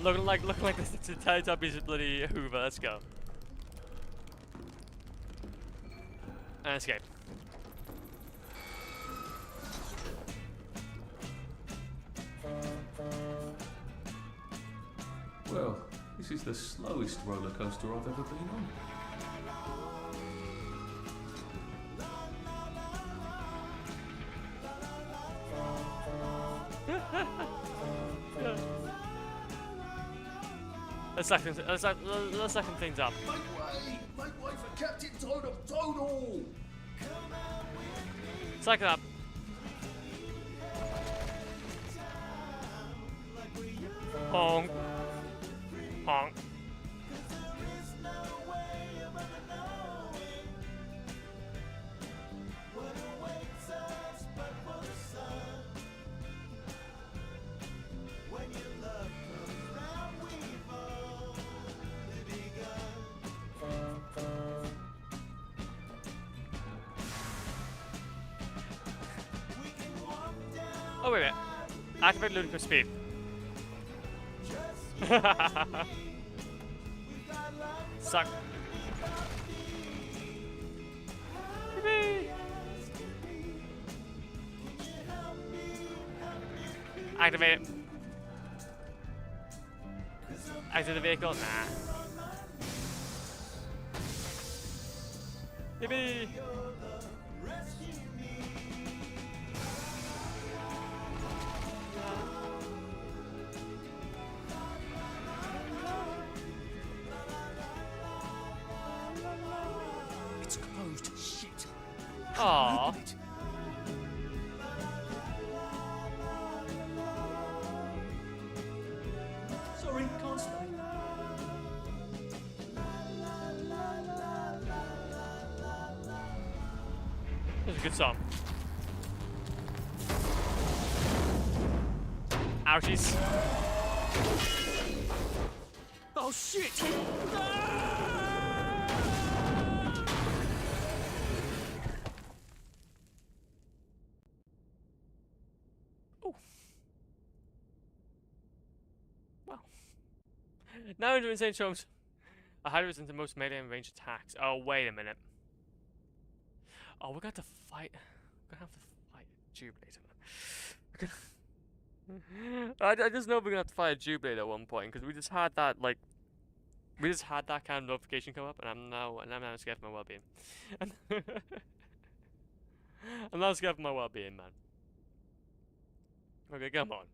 Looking like the Teletubbies bloody Hoover. Let's go. And escape. Well, this is the slowest roller coaster I've ever been on. Let's second things up. Make way for Captain Toadle! Second up. Honk. Honk. Oh wait a minute. Activate ludicrous speed. Suck. Yippee! Activate it. Exit the vehicle? Nah. Yippee! It's closed. Shit. Aww. Sorry, can't stay. This is a good song. Ouchies. Oh shit! Well. Now into Insane Chunks. I highly resist most melee and ranged attacks. Oh, wait a minute. Oh, we're going to fight. We're going to have to fight Jubilator. I just know we're going to have to fight a Jubilator at one point, because we just had that, like... We just had that kind of notification come up, and I'm now scared for my well-being. I'm not scared for my well-being, man. Okay, come on.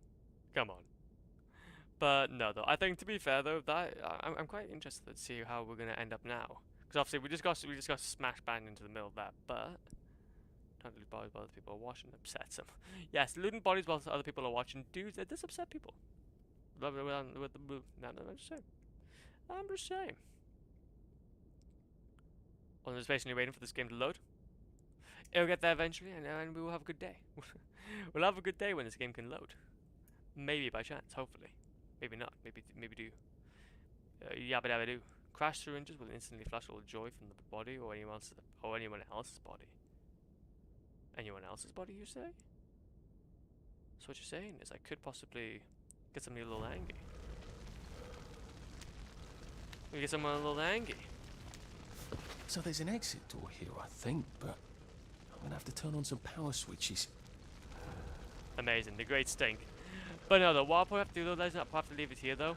Come on. But no, though. I think, to be fair, though, that I'm quite interested to see how we're gonna end up now. Because obviously we just got smash bang into the middle of that. But don't loot bodies while other people are watching. Upsets them. Yes, looting bodies while other people are watching. Dudes, that does upset people. With the move. No, I'm just saying. I'm just saying. Well, there's basically waiting for this game to load. It'll get there eventually, and we will have a good day. We'll have a good day when this game can load. Maybe by chance, hopefully. Maybe not. Maybe do. Yabba dabba do. Crash syringes will instantly flash all joy from the body or anyone else's body. Anyone else's body, you say? So what you're saying is I could possibly get somebody a little angry. We get someone a little angry. So there's an exit door here, I think, but I'm gonna have to turn on some power switches. Amazing, the great stink. But no, though, what I'll probably have to do, though, guys, I'll probably have to leave it here, though.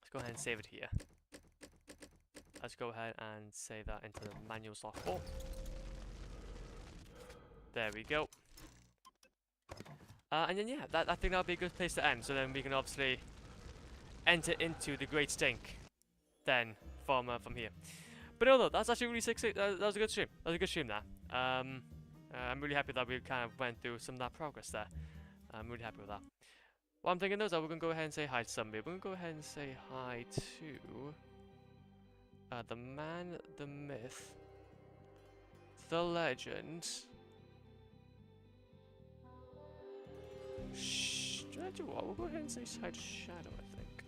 Let's go ahead and save it here. Let's go ahead and save that into the manual slot 4. There we go. And then, yeah, I think that'll be a good place to end. So then we can obviously enter into the great stink then from here. But no, though, that's actually really sick. That was a good stream. That was a good stream, that. I'm really happy that we kind of went through some of that progress there. I'm really happy with that. What I'm thinking though is that we're going to go ahead and say hi to somebody. We're going to go ahead and say hi to the man, the myth, the legend. We'll go ahead and say hi to Shadow, I think.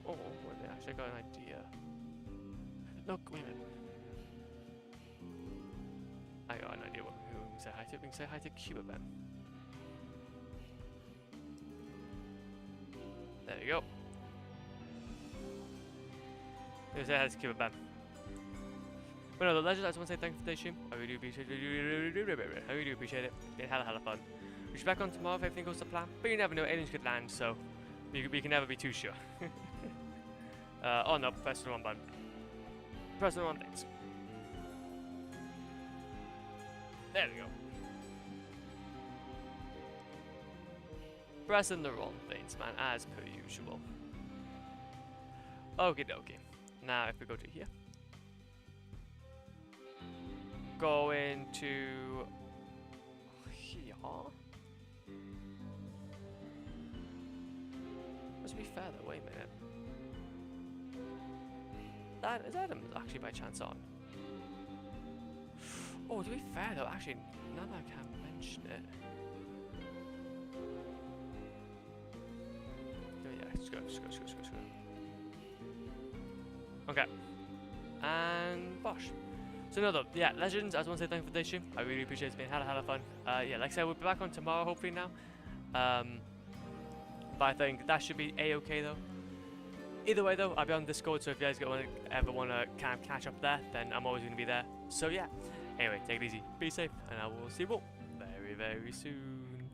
Oh, actually, I got an idea. Look, wait a minute. I got an idea who we can say hi to. We can say hi to Cuba Ben. There we go. We can say hi to Cuba Ben. But no, the legend, I just want to say thank you for today's stream. I really do appreciate it. I really do appreciate it. It's been hella fun. We'll be back on tomorrow if everything goes to plan. But you never know, aliens could land, so we can never be too sure. Oh no, press the wrong button. Press the wrong things. There we go. Pressing the wrong things, man, as per usual. Okie dokie. Now, if we go to here. Go into here. Let's be fair though, wait a minute. That is Adam actually by chance on. Oh, to be fair though, actually, now that I can't mention it. Oh yeah, let's go. Okay. And bosh. So no though, yeah, Legends, I just want to say thank you for this stream. I really appreciate it. It's been hella fun. Yeah, like I said, we'll be back on tomorrow hopefully now. But I think that should be a-okay though. Either way though, I'll be on Discord, so if you guys ever want to kind of catch up there, then I'm always going to be there. So yeah, anyway, take it easy, be safe, and I will see you all very soon.